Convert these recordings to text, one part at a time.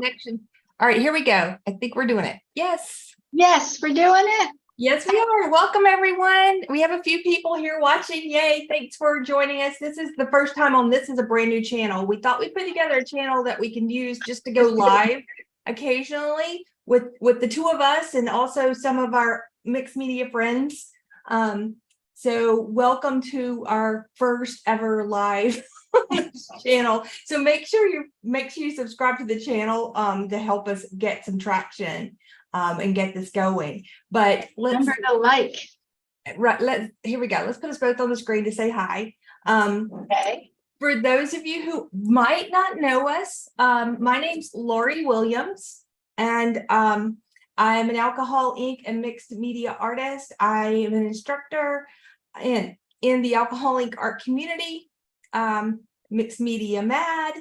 connection. All right, here we go. I think we're doing it. Yes. Yes, we're doing it. Yes, we are. Welcome, everyone. We have a few people here watching. Yay. Thanks for joining us. This is the first time on This is a brand new channel. We thought we'd put together a channel that we can use just to go live occasionally with the two of us and also some of our mixed media friends. So welcome to our first ever live channel. So make sure you subscribe to the channel to help us get some traction and get this going. But Remember to like. Right, here we go. Let's put us both on the screen to say hi. Okay. For those of you who might not know us, my name's Laurie Williams, and I'm an Alcohol Inc. and mixed media artist. I am an instructor in the Alcohol Inc. art community, mixed media mad,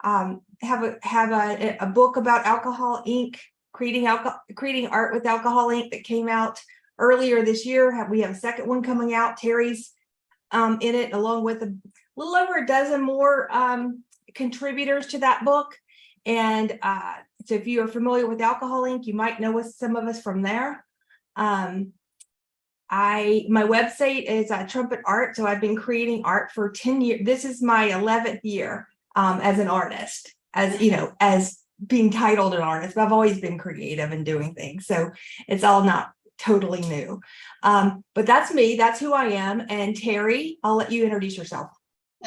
have a book about Alcohol Inc., creating art with Alcohol Inc. that came out earlier this year. We have a second one coming out. Teri's in it, along with a little over a dozen more contributors to that book. And so if you are familiar with Alcohol Inc., you might know some of us from there. My website is Trumpet Art. So I've been creating art for 10 years. This is my 11th year as an artist, as being titled an artist, but I've always been creative and doing things. So it's all not totally new. But that's me. That's who I am. And Teri, I'll let you introduce yourself.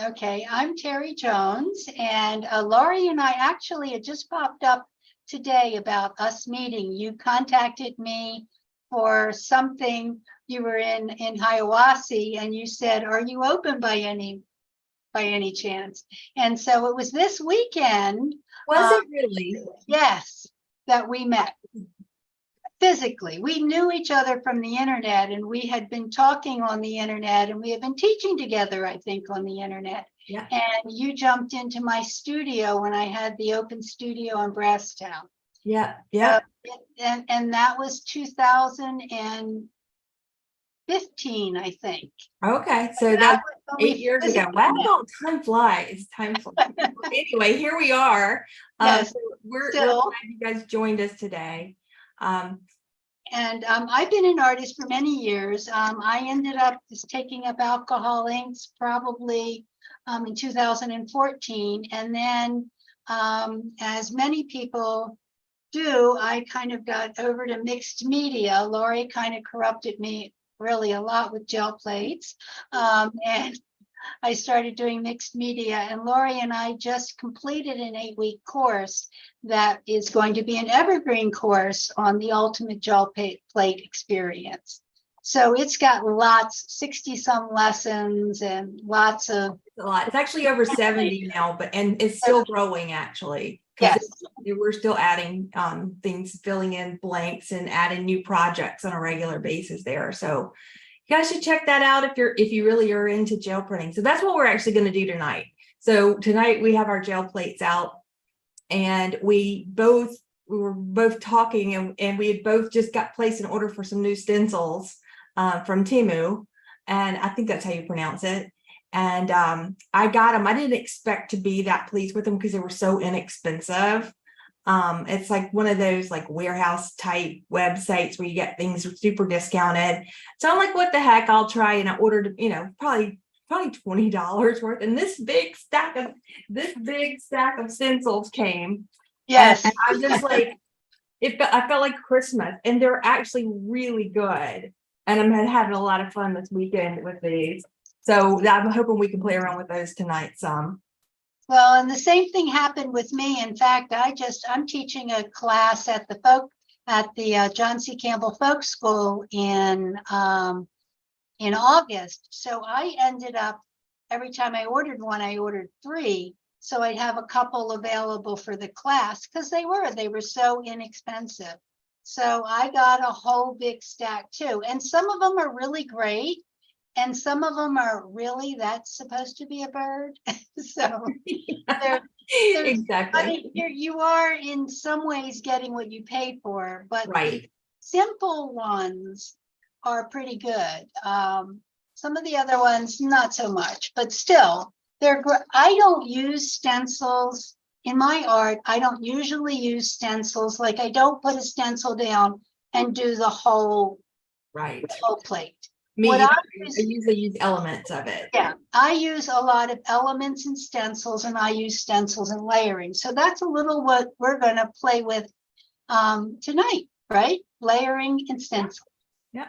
Okay, I'm Teri Jones, and Laurie and I actually had just popped up today about us meeting. You contacted me for something. You were in Hiawassee, and you said, "Are you open by any chance?" And so it was this weekend. Was it really? Yes, that we met physically. We knew each other from the internet, and we had been talking on the internet, and we had been teaching together, I think, on the internet. Yeah. And you jumped into my studio when I had the open studio in Brasstown. Yeah. Yeah. And that was 2015, I think. Okay, so that was 8 years ago. Wow, time flies. Time flies. Anyway, here we are. Yes, so we're glad you guys joined us today. And I've been an artist for many years. I ended up just taking up Alcohol Inc. probably in 2014. And then, as many people do, I kind of got over to mixed media. Laurie kind of corrupted me really a lot with gel plates. And I started doing mixed media, and Laurie and I just completed an 8-week course that is going to be an evergreen course on the ultimate gel plate experience. So it's got 60 some lessons and lots of. It's a lot. It's actually over 70 now, and it's still growing actually. Yes. We're still adding things, filling in blanks and adding new projects on a regular basis there. So you guys should check that out if you really are into gel printing. So that's what we're actually going to do tonight. So tonight we have our gel plates out, and we were both talking, and we had both just got placed an order for some new stencils from Temu, and I think that's how you pronounce it. And I got them. I didn't expect to be that pleased with them because they were so inexpensive. It's like one of those like warehouse type websites where you get things super discounted. So I'm like, what the heck? I'll try. And I ordered, probably $20 worth. And this big stack of stencils came. Yes. And I'm just like, I felt like Christmas, and they're actually really good. And I'm having a lot of fun this weekend with these. So I'm hoping we can play around with those tonight some. Well, and the same thing happened with me. In fact, I'm teaching a class at the John C. Campbell Folk School in August. So I ended up, every time I ordered one, I ordered 3. So I'd have a couple available for the class because they were so inexpensive. So I got a whole big stack too. And some of them are really great. And some of them are really, that's supposed to be a bird. So exactly. You are in some ways getting what you paid for, but right. The simple ones are pretty good. Some of the other ones, not so much, but still, they're. I don't use stencils in my art, I don't usually use stencils. Like I don't put a stencil down and do the whole Right. plate. Me, What either. I I use, usually use elements of it. yeah, I use a lot of elements and stencils, and I use stencils and layering. So that's a little what we're going to play with tonight, right? Layering and stencil. Yeah.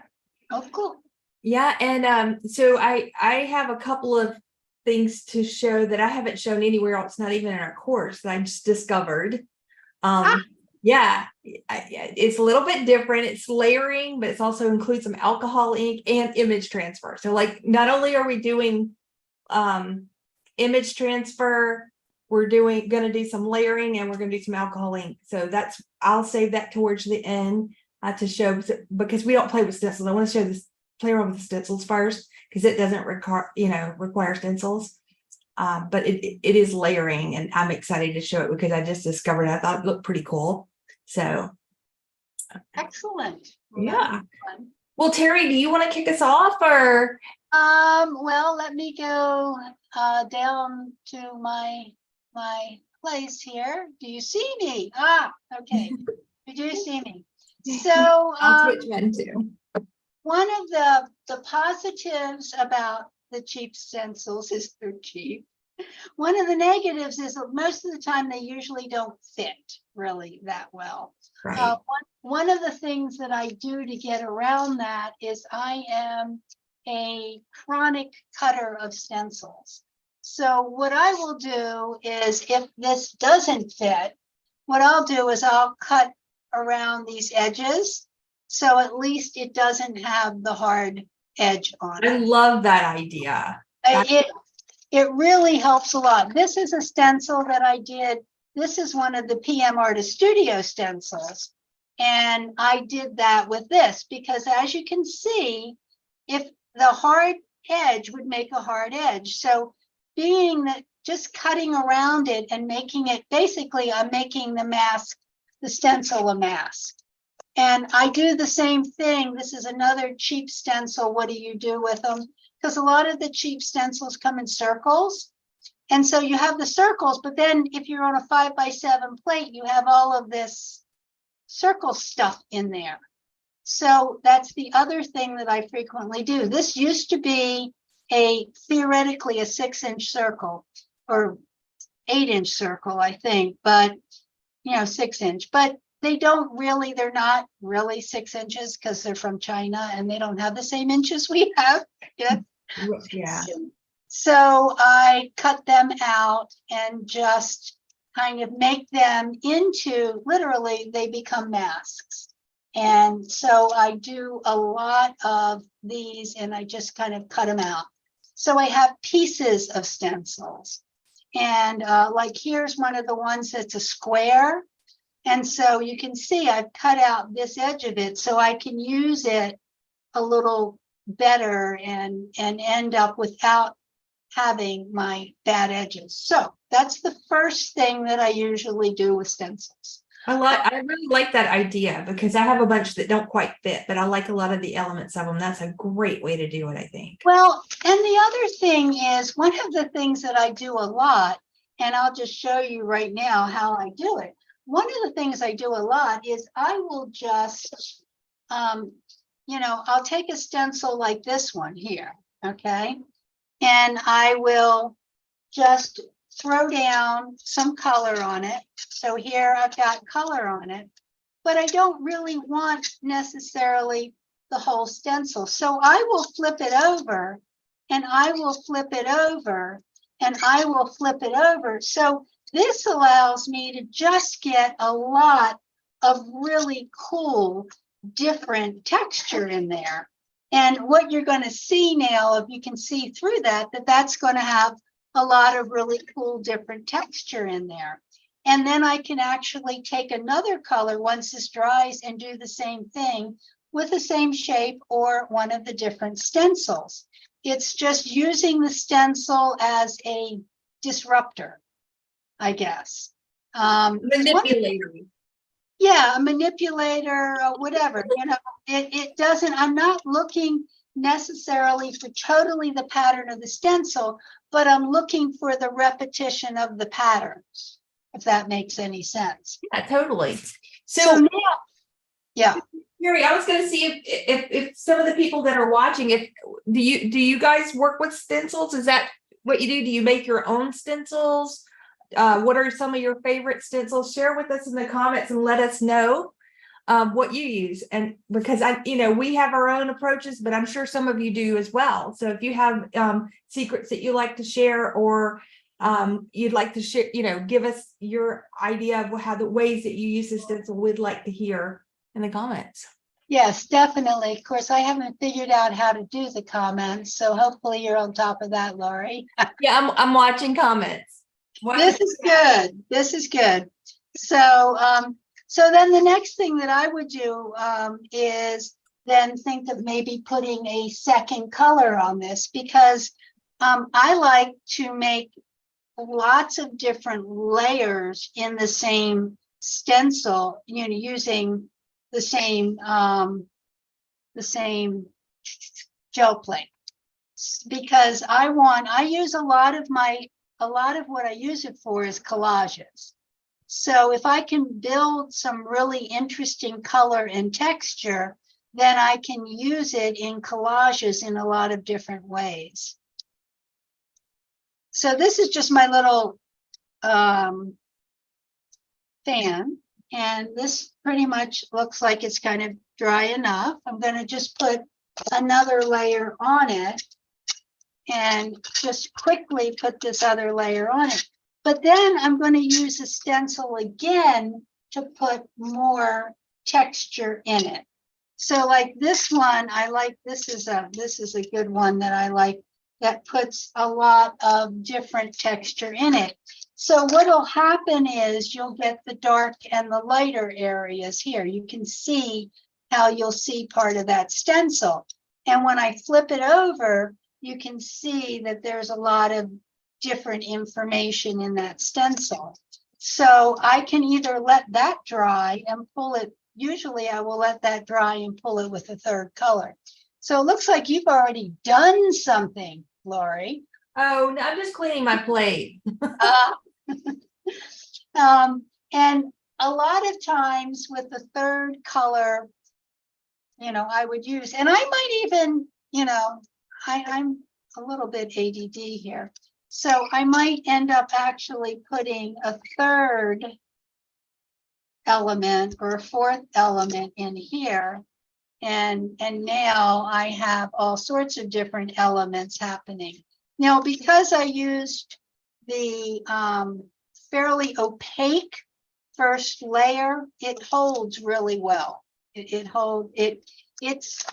Oh, cool. Yeah, and so I have a couple of things to show that I haven't shown anywhere else, not even in our course, that I just discovered. Yeah, it's a little bit different. It's layering, but it's also includes some alcohol ink and image transfer. So like not only are we doing image transfer, we're gonna do some layering, and we're gonna do some alcohol ink. So I'll save that towards the end to show, because we don't play with stencils. I want to show this, play around with the stencils first, because it doesn't require stencils. But it is layering, and I'm excited to show it because I just discovered it. I thought it looked pretty cool. So Excellent. yeah. Well, Teri, do you want to kick us off, or? Well, let me go down to my place here. Do you see me? Okay. You do see me. So I'll switch one too. one of the positives about the cheap stencils is they're cheap. One of the negatives is that most of the time they usually don't fit really that well. Right. One of the things that I do to get around that is I am a chronic cutter of stencils. So what I will do is, if this doesn't fit, what I'll do is I'll cut around these edges, so at least it doesn't have the hard edge on it. I love that idea. It really helps a lot. This is a stencil that I did. This is one of the PM Artist Studio stencils. And I did that with this because, as you can see, if the hard edge would make a hard edge. So being that, just cutting around it and making it, basically I'm making the mask, the stencil, a mask. And I do the same thing. This is another cheap stencil. What do you do with them? Because a lot of the cheap stencils come in circles. And so you have the circles, but then if you're on a 5x7 plate, you have all of this circle stuff in there. So that's the other thing that I frequently do. This used to be theoretically a 6-inch circle, or 8-inch circle, I think, but 6-inch, but they're not really 6 inches because they're from China and they don't have the same inches we have. Yeah. So I cut them out and just kind of make them into, literally, they become masks. And so I do a lot of these and I just kind of cut them out. So I have pieces of stencils. And like here's one of the ones that's a square. And so you can see I've cut out this edge of it so I can use it a little better and end up without having my bad edges. So that's the first thing that I usually do with stencils. I really like that idea because I have a bunch that don't quite fit, but I like a lot of the elements of them. That's a great way to do it, I think. Well, and the other thing is, one of the things that I do a lot, and I'll just show you right now how I do it. One of the things I do a lot is I will just, I'll take a stencil like this one here, okay? And I will just throw down some color on it. So here I've got color on it, but I don't really want necessarily the whole stencil. So I will flip it over, and I will flip it over, and I will flip it over. So this allows me to just get a lot of really cool, different texture in there. And what you're going to see now, if you can see through that, that's going to have a lot of really cool, different texture in there. And then I can actually take another color once this dries and do the same thing with the same shape or one of the different stencils. It's just using the stencil as a disruptor, I guess. Manipulator. Yeah, a manipulator, or whatever. It doesn't, I'm not looking necessarily for totally the pattern of the stencil, but I'm looking for the repetition of the patterns. if that makes any sense. Yeah, totally. So So now, yeah. Mary, I was going to see if some of the people that are watching it, do you guys work with stencils? Is that what you do? Do you make your own stencils? What are some of your favorite stencils? Share with us in the comments and let us know what you use. And because we have our own approaches, but I'm sure some of you do as well. So if you have secrets that you like to share, or you'd like to share, give us your idea of how the ways that you use the stencil, we'd like to hear in the comments. Yes, definitely. Of course, I haven't figured out how to do the comments, so hopefully you're on top of that, Laurie. Yeah, I'm watching comments. This is good. This is good. So, so then the next thing that I would do is then think of maybe putting a second color on this, because I like to make lots of different layers in the same stencil, using the same gel plate, because I use a lot of what I use it for is collages. So if I can build some really interesting color and texture, then I can use it in collages in a lot of different ways. So this is just my little fan, and this pretty much looks like it's kind of dry enough. I'm going to just put another layer on it and just quickly put this other layer on it. But then I'm going to use a stencil again to put more texture in it. So like this one, I like, this is a good one that I like, that puts a lot of different texture in it. So what'll happen is you'll get the dark and the lighter areas here. You can see how you'll see part of that stencil. And when I flip it over, you can see that there's a lot of different information in that stencil. So I can either let that dry and pull it. Usually I will let that dry and pull it with a third color. So it looks like you've already done something, Laurie. Oh, no, I'm just cleaning my plate. And a lot of times with the third color, I would use, and I might even, I'm a little bit ADD here. So I might end up actually putting a third element or a fourth element in here. And now I have all sorts of different elements happening. Now, because I used the fairly opaque first layer, it holds really well. It's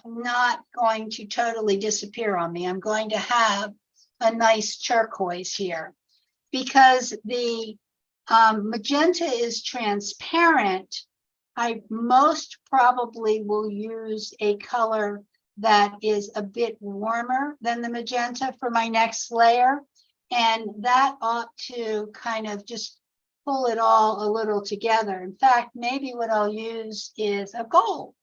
not going to totally disappear on me. I'm going to have a nice turquoise here, because the magenta is transparent. I most probably will use a color that is a bit warmer than the magenta for my next layer. And that ought to kind of just pull it all a little together. In fact, maybe what I'll use is a gold.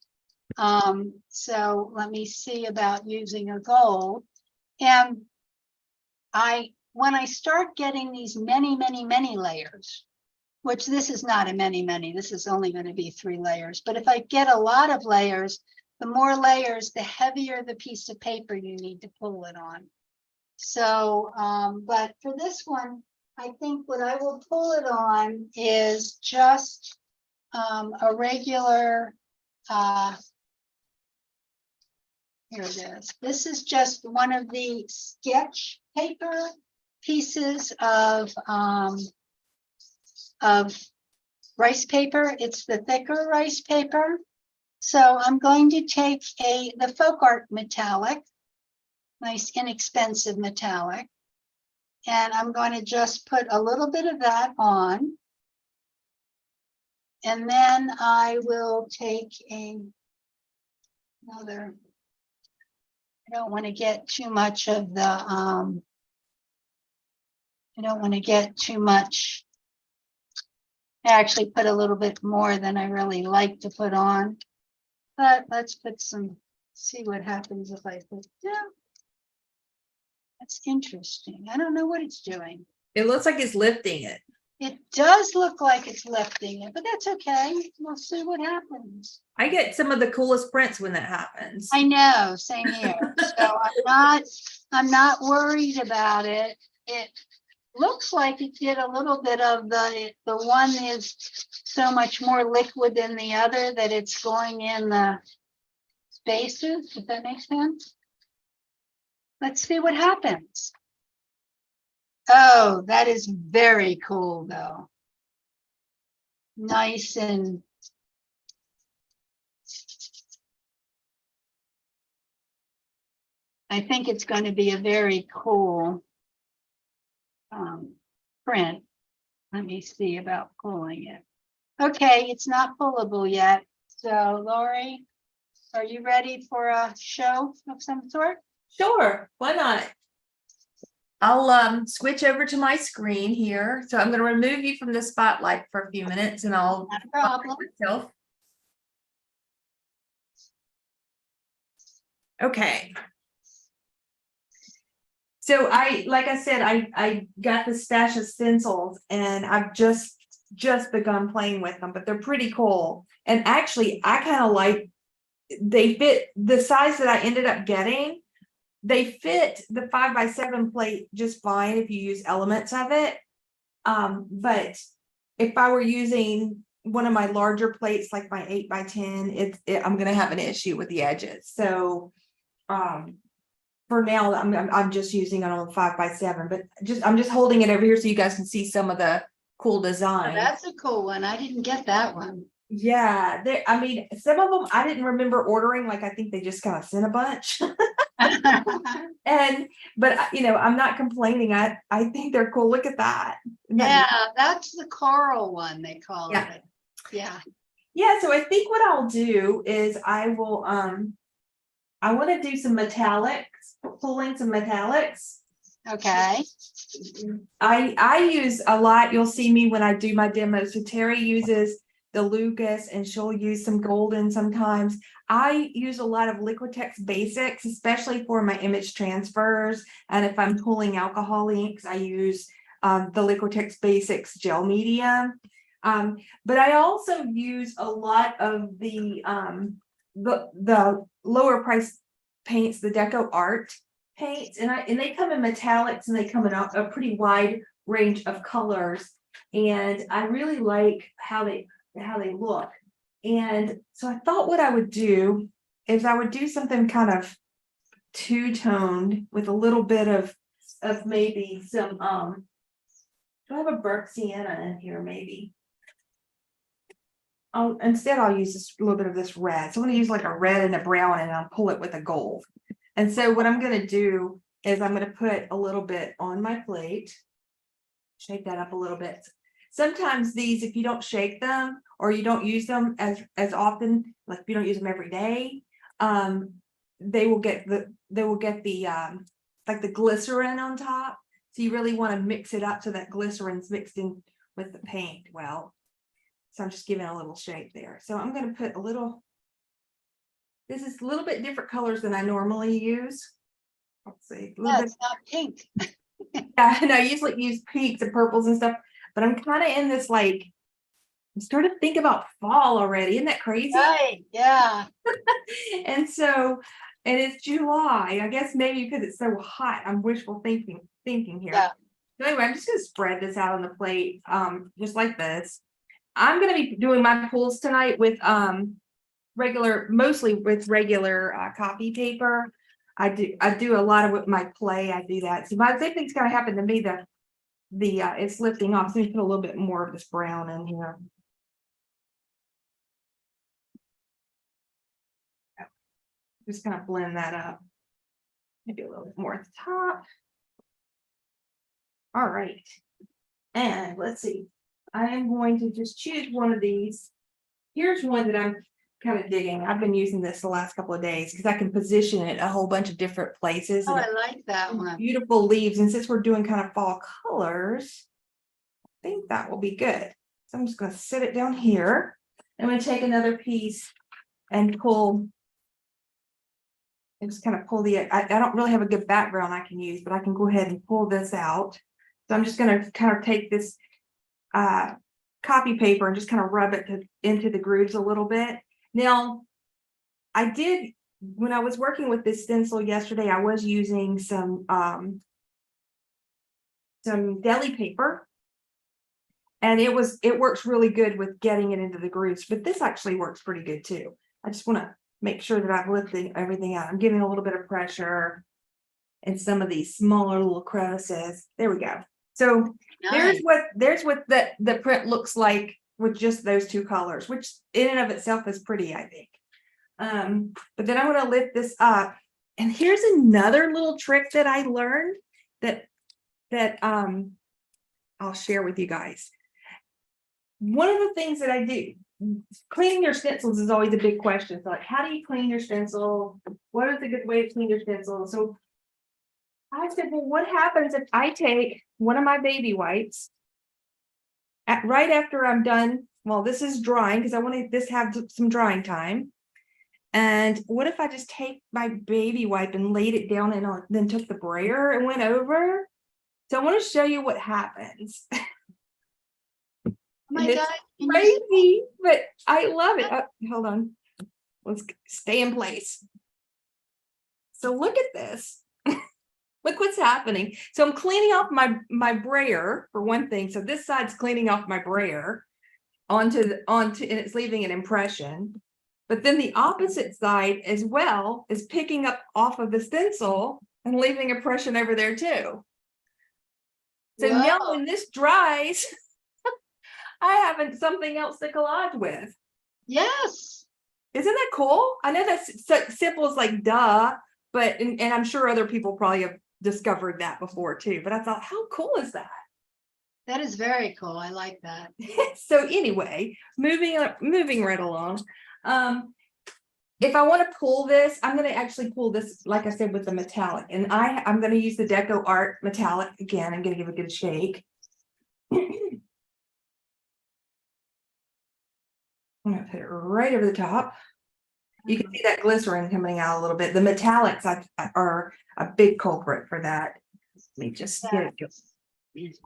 So let me see about using a gold. And when I start getting these many, many, many layers, which this is not a many, this is only going to be 3 layers. But if I get a lot of layers, the more layers, the heavier the piece of paper you need to pull it on. So, but for this one, I think what I will pull it on is just a regular, here it is. This is just one of the sketch paper pieces of rice paper. It's the thicker rice paper. So I'm going to take the folk art metallic, nice inexpensive metallic, and I'm going to just put a little bit of that on. And then I will take another, I don't want to get too much of the, I don't want to get too much. I actually put a little bit more than I really like to put on, but let's put some, see what happens if I put, yeah, that's interesting. I don't know what it's doing. It looks like it's lifting it. It does look like it's lifting it, but that's okay. We'll see what happens. I get some of the coolest prints when that happens. I know, same here. So I'm not worried about it. It looks like it did a little bit of the one is so much more liquid than the other that it's going in the spaces. Does that make sense? Let's see what happens. Oh, that is very cool though. Nice and I think it's going to be a very cool print. Let me see about pulling it. Okay, it's not pullable yet. So Laurie, are you ready for a show of some sort? Sure, why not? I'll switch over to my screen here. So I'm going to remove you from the spotlight for a few minutes and I'll Not a problem. myself. Okay. So like I said, I got the stash of stencils and I've just begun playing with them, but they're pretty cool. And actually I kind of like, they fit the size that I ended up getting. They fit the 5x7 plate just fine if you use elements of it. But if I were using one of my larger plates, like my 8x10, I'm gonna have an issue with the edges. So for now, I'm just using it on 5x7, but I'm just holding it over here so you guys can see some of the cool design. Oh, that's a cool one. I didn't get that one. Yeah, I mean, some of them I didn't remember ordering, like I think they just kind of sent a bunch. But you know, I'm not complaining. I think they're cool. Look at that. Yeah, that's the coral one they call Yeah. it. Yeah. Yeah, so I think what I'll do is I will I want to do some metallics, pulling some metallics. Okay. I use a lot. You'll see me when I do my demos. So Teri uses the Lucas and she'll use some golden sometimes. I use a lot of Liquitex basics, especially for my image transfers. And if I'm pulling alcohol inks, I use the Liquitex basics gel medium. But I also use a lot of the lower price paints, the Deco Art paints, and they come in metallics and they come in a pretty wide range of colors. And I really like how they look. And so I thought what I would do is I would do something kind of two-toned with a little bit of maybe some do I have a burnt sienna in here maybe? Instead I'll use a little bit of this red. So I'm going to use like a red and a brown and I'll pull it with a gold. And so what I'm going to do is I'm going to put a little bit on my plate, shake that up a little bit. Sometimes these, if you don't shake them or you don't use them as often, like if you don't use them every day, they will get the like the glycerin on top. So you really want to mix it up so that glycerin's mixed in with the paint well. So I'm just giving a little shake there. So I'm going to put a little, this is a little bit different colors than I normally use. Let's see. Yeah, it's not pink. Yeah, and I usually use pinks and purples and stuff, but I'm kind of in this like, I'm starting to think about fall already. Isn't that crazy? Right, yeah. And so, and it's July. I guess maybe because it's so hot, I'm wishful thinking here. Yeah. So anyway, I'm just going to spread this out on the plate, just like this. I'm going to be doing my pulls tonight with mostly with regular copy paper. I do a lot of with my play. I do that. So my same thing's going to happen to me. It's lifting off. So let me put a little bit more of this brown in here. Just kind of blend that up. Maybe a little bit more at the top. All right. And let's see. I am going to just choose one of these. Here's one that I'm kind of digging. I've been using this the last couple of days because I can position it a whole bunch of different places. Oh, And I like that one. beautiful leaves. And since we're doing kind of fall colors, I think that will be good. So I'm just going to sit it down here. I'm going to take another piece and pull. And just kind of pull I don't really have a good background I can use, but I can go ahead and pull this out. So I'm just going to kind of take this copy paper and just kind of rub it into the grooves a little bit. Now, I did, when I was working with this stencil yesterday, I was using some deli paper, and it works really good with getting it into the grooves, but this actually works pretty good too. I just want to make sure that I'm lifting everything out. I'm giving a little bit of pressure in some of these smaller little crevices. There we go. So Nice. there's what the print looks like with just those two colors, which in and of itself is pretty, I think. But then I'm going to lift this up, and here's another little trick that I learned that I'll share with you guys. One of the things that I do, cleaning your stencils is always a big question. So like, how do you clean your stencil? What is a good way to clean your stencil? So I said, well, what happens if I take one of my baby wipes right after I'm done? Well, this is drying because I want this to have some drying time. And what if I just take my baby wipe and laid it down and then took the brayer and went over? So I want to show you what happens. Oh my It's God. crazy, but I love it. Hold on. Let's stay in place. So look at this. Look what's happening. So I'm cleaning off my brayer for one thing. So this side's cleaning off my brayer onto and it's leaving an impression. But then the opposite side as well is picking up off of the stencil and leaving an impression over there too. So Whoa. now when this dries, I have something else to collage with. Yes. Isn't that cool? I know that's so simple as like duh, but and I'm sure other people probably have discovered that before too. But I thought, how cool is that? That is very cool. I like that. So anyway, moving right along. If I want to pull this, I'm going to actually pull this, like I said, with the metallic, and I'm going to use the Deco Art metallic again. I'm going to give it a good shake. I'm going to put it right over the top. You can see that glycerin coming out a little bit. The metallics are a big culprit for that. Let me just get it.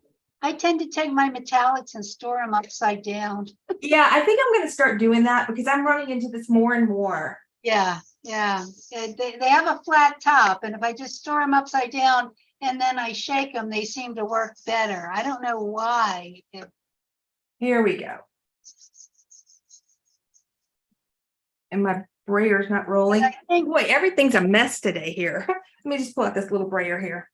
I tend to take my metallics and store them upside down. Yeah, I think I'm going to start doing that because I'm running into this more and more. Yeah, yeah. They have a flat top, and if I just store them upside down and then I shake them, they seem to work better. I don't know why. Here we go. And my brayer's not rolling. Wait, everything's a mess today here. Let me just pull out this little brayer here.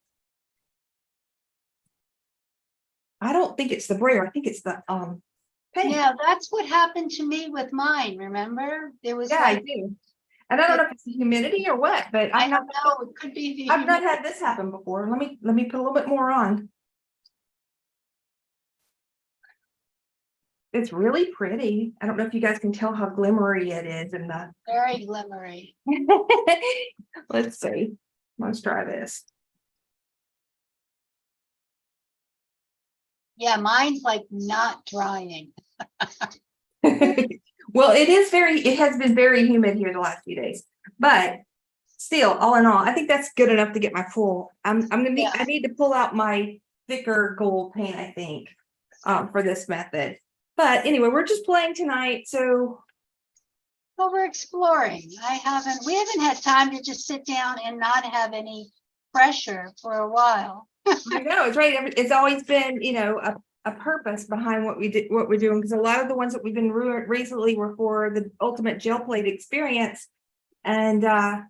I don't think it's the brayer. I think it's the pen. Yeah, that's what happened to me with mine. Remember, there was I do. And I don't know if it's the humidity or what, but I don't know. It could be I've not had this happen before. Let me put a little bit more on. It's really pretty. I don't know if you guys can tell how glimmery it is in the very glimmery. Let's see. Let's try this. Yeah, mine's like not drying. Well, it has been very humid here the last few days, but still, all in all, I think that's good enough to get my full. I need to pull out my thicker gold paint, I think, for this method. But anyway, we're just playing tonight, so. Well, we're exploring. We haven't had time to just sit down and not have any pressure for a while. I know, it's right. It's always been, a purpose behind what we're doing, because a lot of the ones that we've been recently were for the ultimate gel plate experience. And so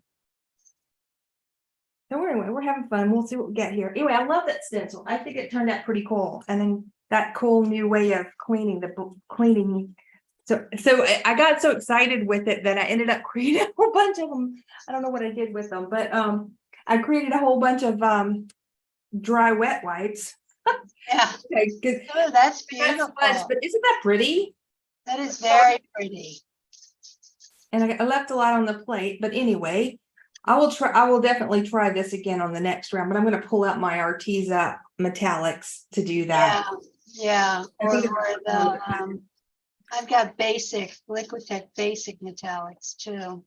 anyway, we're having fun. We'll see what we get here. Anyway, I love that stencil. I think it turned out pretty cool. And then that cool new way of cleaning. So I got so excited with it that I ended up creating a whole bunch of them. I don't know what I did with them, but I created a whole bunch of dry wet wipes. Yeah. Okay, oh, that's beautiful. But isn't that pretty? That is very pretty. And I left a lot on the plate, but anyway, I will definitely try this again on the next round, but I'm going to pull out my Arteza metallics to do that. Yeah. I've got basic Liquitex basic metallics too.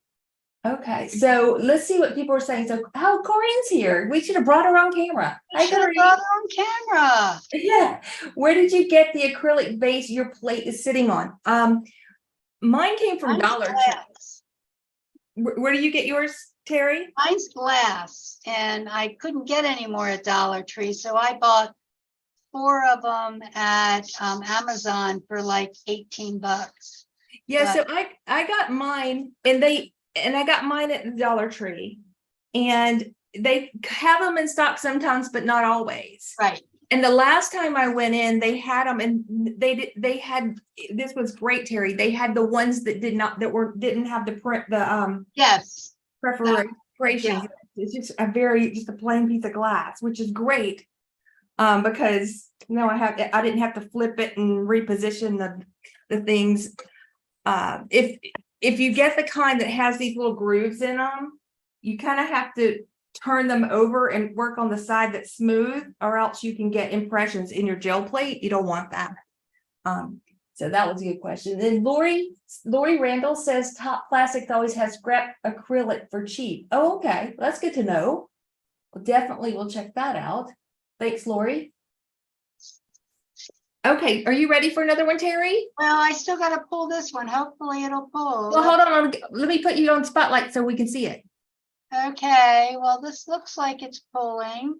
Okay, so let's see what people are saying. So, oh, Corinne's here. We should have brought her on camera. I Hi, should have Corinne. brought her on camera. Yeah. Where did you get the acrylic base your plate is sitting on? Mine came from Mine's Dollar Tree. glass. Where do you get yours, Teri? Mine's glass, and I couldn't get any more at Dollar Tree, so I bought 4 of them at Amazon for like $18. Yeah, so I got mine, and I got mine at the Dollar Tree, and they have them in stock sometimes, but not always. Right. And the last time I went in, they had them, and they had, this was great, Teri. They had the ones that didn't have the print, the Yes. preparations. Yeah. It's just a plain piece of glass, which is great. Because I didn't have to flip it and reposition the things. If you get the kind that has these little grooves in them, you kind of have to turn them over and work on the side that's smooth, or else you can get impressions in your gel plate. You don't want that. So that was a good question. Then Lori Randall says Top Plastics always has scrap acrylic for cheap. Oh, okay, that's good to know. Well, definitely we'll check that out. Thanks, Lori. Okay, are you ready for another one, Teri? Well, I still got to pull this one. Hopefully it'll pull. Well, hold on. Let me put you on spotlight so we can see it. Okay, well, this looks like it's pulling.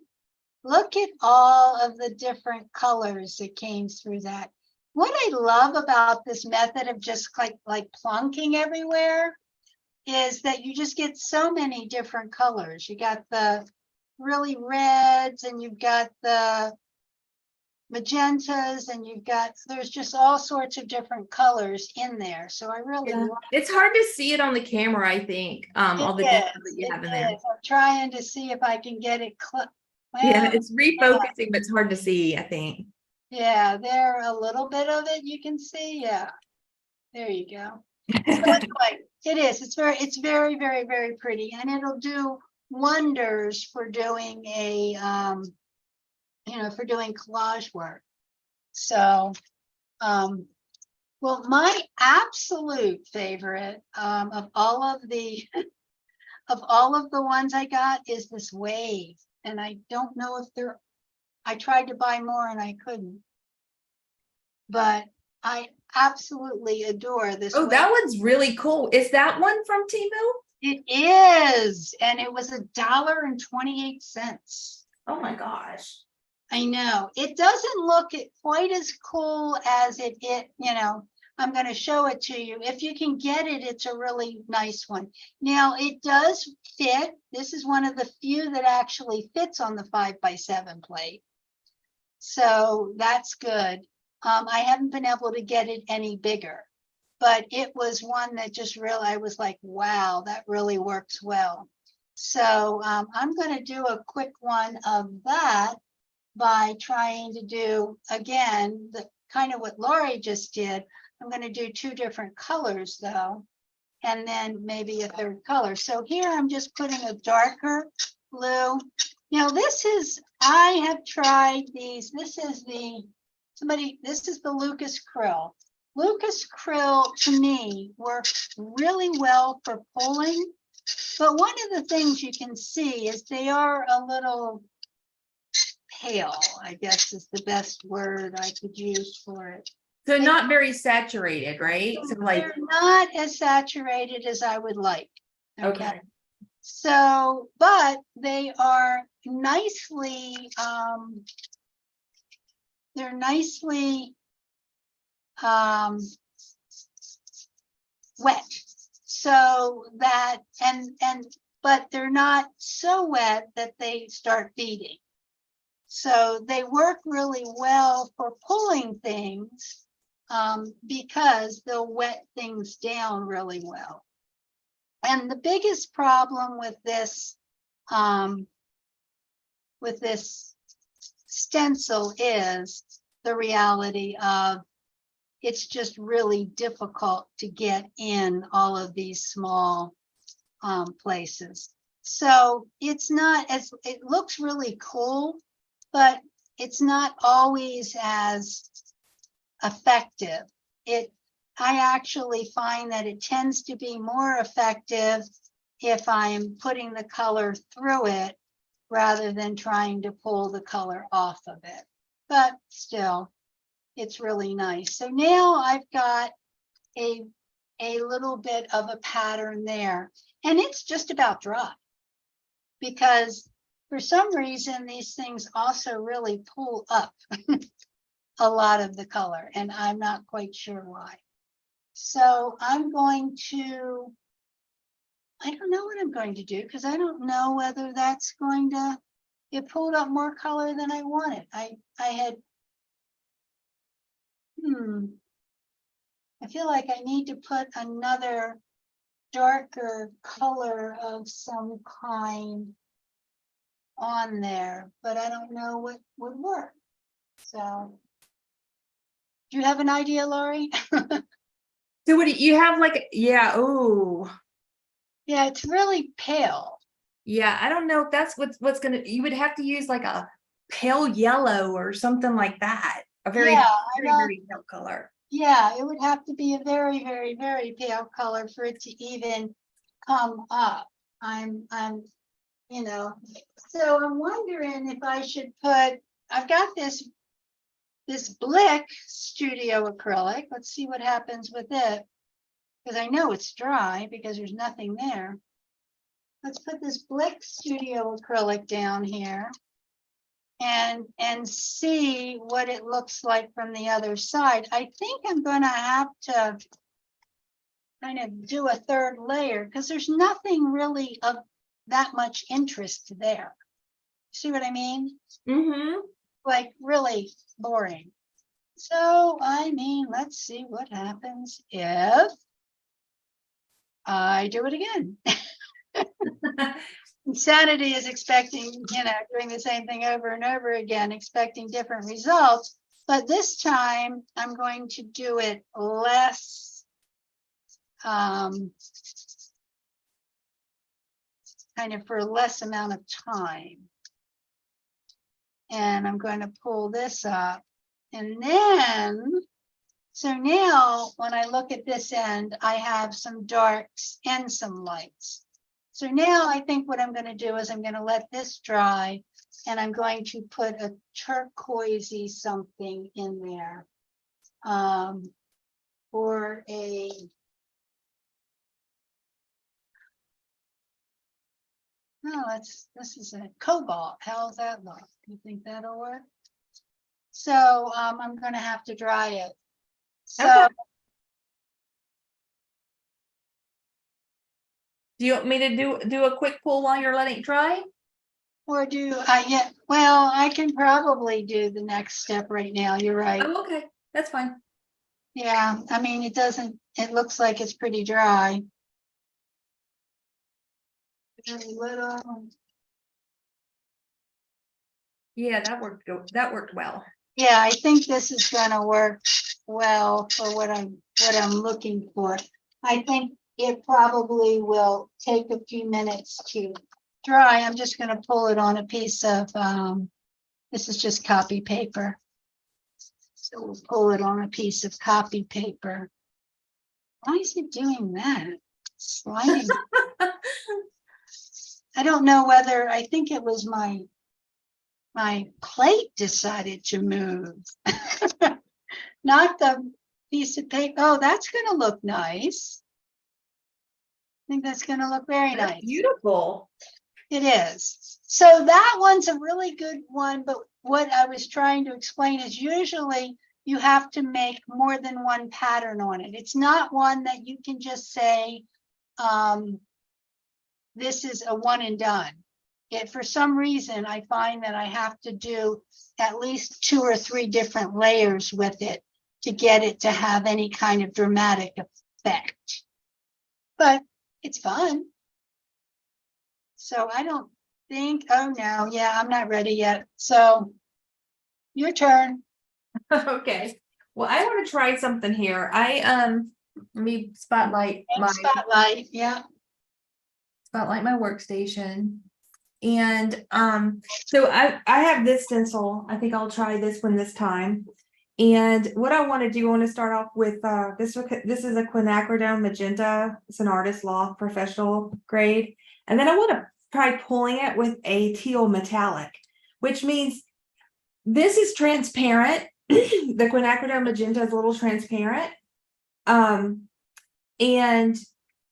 Look at all of the different colors that came through that. What I love about this method of just like plunking everywhere is that you just get so many different colors. You got the really reds, and you've got the magentas, and there's just all sorts of different colors in there. So I really like It's hard to see it on the camera, I think. All the detail that you have in there. I'm trying to see if I can get it. Yeah, it's refocusing, but it's hard to see, I think. Yeah, there a little bit of it you can see. Yeah, there you go. So anyway, it's very, very, very pretty, and it'll do wonders for doing for doing collage work. So, well, my absolute favorite of all of the ones I got is this wave, and I don't know if I tried to buy more and I couldn't, but I absolutely adore this. Oh, that one's really cool. Is that one from Temu? It is, and it was $1.28. Oh my gosh. I know. It doesn't look quite as cool as it, I'm going to show it to you. If you can get it, it's a really nice one. Now, it does fit. This is one of the few that actually fits on the 5x7 plate. So that's good. I haven't been able to get it any bigger, but it was one that just really, I was like, wow, that really works well. So I'm going to do a quick one of that by trying to do, again, the kind of what Laurie just did. I'm going to do 2 different colors though, and then maybe a third color. So here I'm just putting a darker blue. Now I have tried these. This is the Lucas Krill. Lucas Krill to me works really well for pulling, but one of the things you can see is they are a little pale, I guess is the best word I could use for it. So not very saturated, right? So they're not as saturated as I would like. Okay. So, but they are nicely, wet. So that, but they're not so wet that they start beading. So they work really well for pulling things because they'll wet things down really well. And the biggest problem with this stencil is the reality of it's just really difficult to get in all of these small places. So it's not as, it looks really cool, but it's not always as effective. I actually find that it tends to be more effective if I'm putting the color through it rather than trying to pull the color off of it. But still, it's really nice. So now I've got a little bit of a pattern there, and it's just about dry, because for some reason these things also really pull up a lot of the color, and I'm not quite sure why. So I'm going to, I don't know what I'm going to do, because I don't know whether that's going to, it pulled up more color than I wanted. I had, I feel like I need to put another darker color of some kind on there, but I don't know what would work. So, do you have an idea, Laurie? So what do you have, like, yeah, oh. Yeah, it's really pale. Yeah, I don't know if that's what's gonna, you would have to use like a pale yellow or something like that. A very, Yeah, very pale color. yeah, it would have to be a very, very, very pale color for it to even come up. I'm, you know, so I'm wondering if I should put, I've got this Blick Studio acrylic. Let's see what happens with it, because I know it's dry because there's nothing there. Let's put this Blick Studio acrylic down here and see what it looks like from the other side. I think I'm going to have to kind of do a third layer, because there's nothing really of that much interest there. See what I mean? Mm-hmm. Like really boring. So, I mean, let's see what happens if I do it again. Insanity is expecting, doing the same thing over and over again, expecting different results. But this time I'm going to do it less, kind of for a less amount of time. And I'm going to pull this up. And then, so now when I look at this end, I have some darks and some lights. So now I think what I'm going to do is I'm going to let this dry, and I'm going to put a turquoisey something in there, or a, no, this is a cobalt. How's that look? Do you think that'll work? So I'm going to have to dry it. So. Okay. Do you want me to do a quick pull while you're letting it dry? Or do I, yeah, well, I can probably do the next step right now. You're right. Oh, okay, that's fine. Yeah, I mean, it looks like it's pretty dry. Very little. Yeah, that worked well. Yeah, I think this is gonna work well for what I'm looking for. I think it probably will take a few minutes to dry. I'm just gonna pull it on a piece of, this is just copy paper. So we'll pull it on a piece of copy paper. Why is it doing that? Sliding. I don't know whether, I think it was my plate decided to move. Not the piece of paper. Oh, that's gonna look nice. I think that's gonna look very That's nice. beautiful. It is. So that one's a really good one, but what I was trying to explain is usually you have to make more than one pattern on it. It's not one that you can just say, this is a one and done. For some reason, I find that I have to do at least 2 or 3 different layers with it to get it to have any kind of dramatic effect. But it's fun. So I don't think, oh no, yeah, I'm not ready yet. So your turn. Okay. Well, I want to try something here. Let me spotlight And spotlight, yeah. my workstation. And so I have this stencil. I think I'll try this one this time. And what I want to do, I want to start off with this is a quinacridone magenta. It's an Artist Loft professional grade. And then I want to try pulling it with a teal metallic, which means this is transparent. The quinacridone magenta is a little transparent. And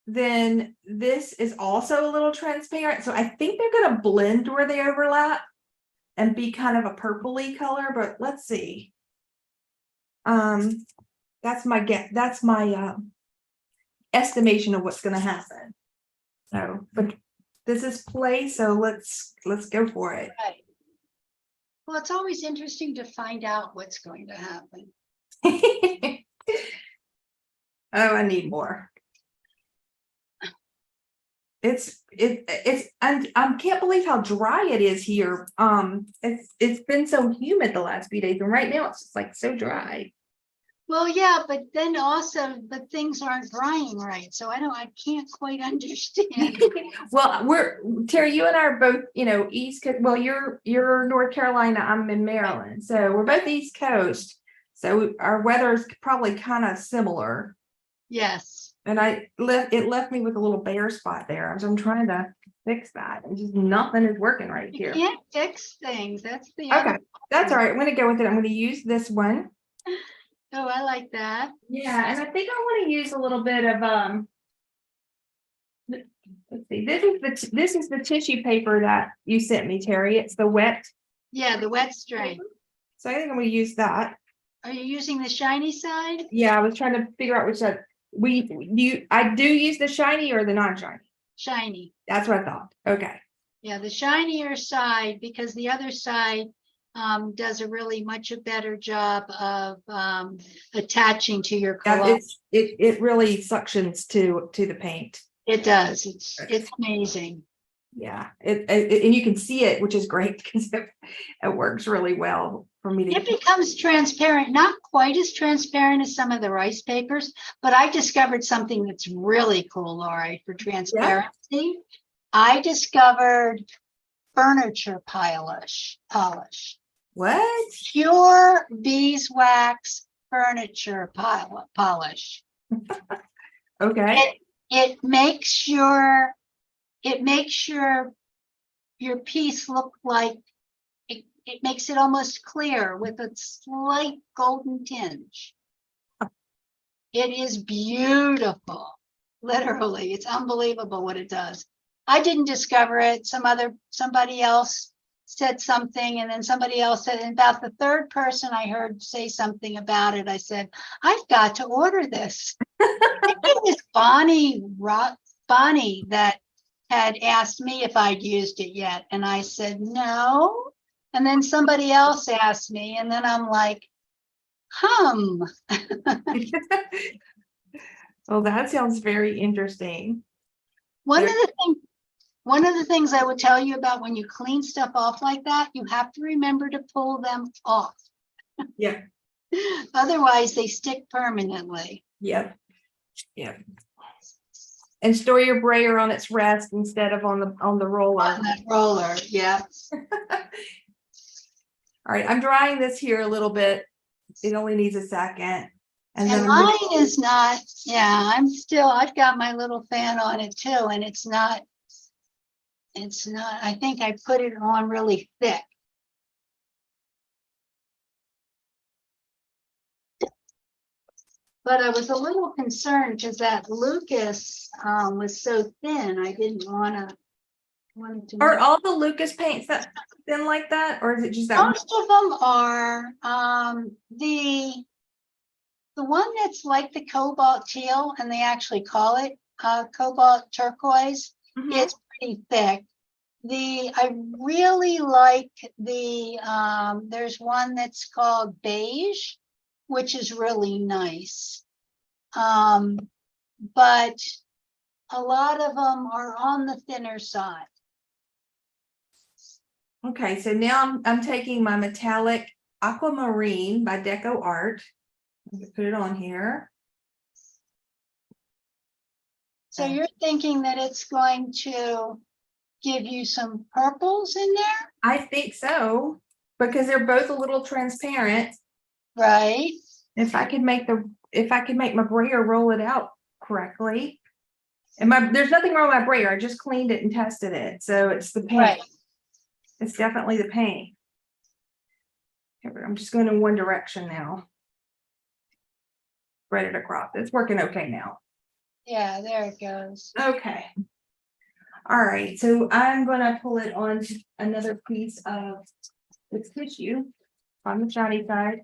then this is also a little transparent. So I think they're going to blend where they overlap and be kind of a purpley color, but let's see. That's my estimation of what's going to happen. So, but this is play, so let's go for it. Right. Well, it's always interesting to find out what's going to happen. Oh, I need more. I can't believe how dry it is here. It's been so humid the last few days, and right now it's just like so dry. Well, yeah, but then also, but things aren't drying right. So I can't quite understand. Well, Teri, you and I are both, East Coast. Well, you're North Carolina, I'm in Maryland. So we're both East Coast. So our weather is probably kind of similar. Yes. And it left me with a little bare spot there. So I'm trying to fix that. And just nothing is working right You here. can't fix things. That's the Okay, that's all right. I'm going to go with it. I'm going to use this one. Oh, I like that. Yeah, and I think I want to use a little bit of let's see. This is the tissue paper that you sent me, Teri. It's the wet. Yeah, the wet strain. So I think I'm going to use that. Are you using the shiny side? Yeah, I was trying to figure out which side. I do use the shiny or the non-shiny. Shiny. That's what I thought. Okay. Yeah, the shinier side, because the other side does a really much a better job of attaching to your color. It really suctions to the paint. It does. It's amazing. Yeah, and you can see it, which is great because it works really well for me to. It becomes transparent, not quite as transparent as some of the rice papers, but I discovered something that's really cool, Laurie, for transparency. Yeah. I discovered furniture polish. What? Pure beeswax furniture polish. Okay. It makes your your piece look like it makes it almost clear with a slight golden tinge. It is beautiful. Literally, it's unbelievable what it does. I didn't discover it. Somebody else said something, and then somebody else said, and about the third person I heard say something about it, I said, I've got to order this. It was Bonnie that had asked me if I'd used it yet, and I said no. And then somebody else asked me, and then I'm like, Well, that sounds very interesting. One of the things I would tell you about when you clean stuff off like that, you have to remember to pull them off. Yeah. Otherwise, they stick permanently. Yep. Yeah. And store your brayer on its rest instead of on the roller. On that roller, yeah. All right, I'm drying this here a little bit. It only needs a second. And then mine is not, yeah, I've got my little fan on it too, and it's not, I think I put it on really thick. But I was a little concerned because that Lucas was so thin. I didn't want to. Are all the Lucas paints that thin like that, or is it just that? Most of them are. The one that's like the cobalt teal, and they actually call it cobalt turquoise. Mm-hmm. It's pretty thick. I really like there's one that's called beige, which is really nice. But a lot of them are on the thinner side. Okay, so now I'm taking my metallic aquamarine by Deco Art. I'm gonna put it on here. So you're thinking that it's going to give you some purples in there? I think so, because they're both a little transparent. Right, If I could make my brayer roll it out correctly. And there's nothing wrong with my brayer. I just cleaned it and tested it. So it's the paint. right. It's definitely the paint. I'm just going in one direction now. Spread it across. It's working okay now. Yeah, there it goes. Okay. All right. So I'm going to pull it on another piece of this tissue on the shiny side.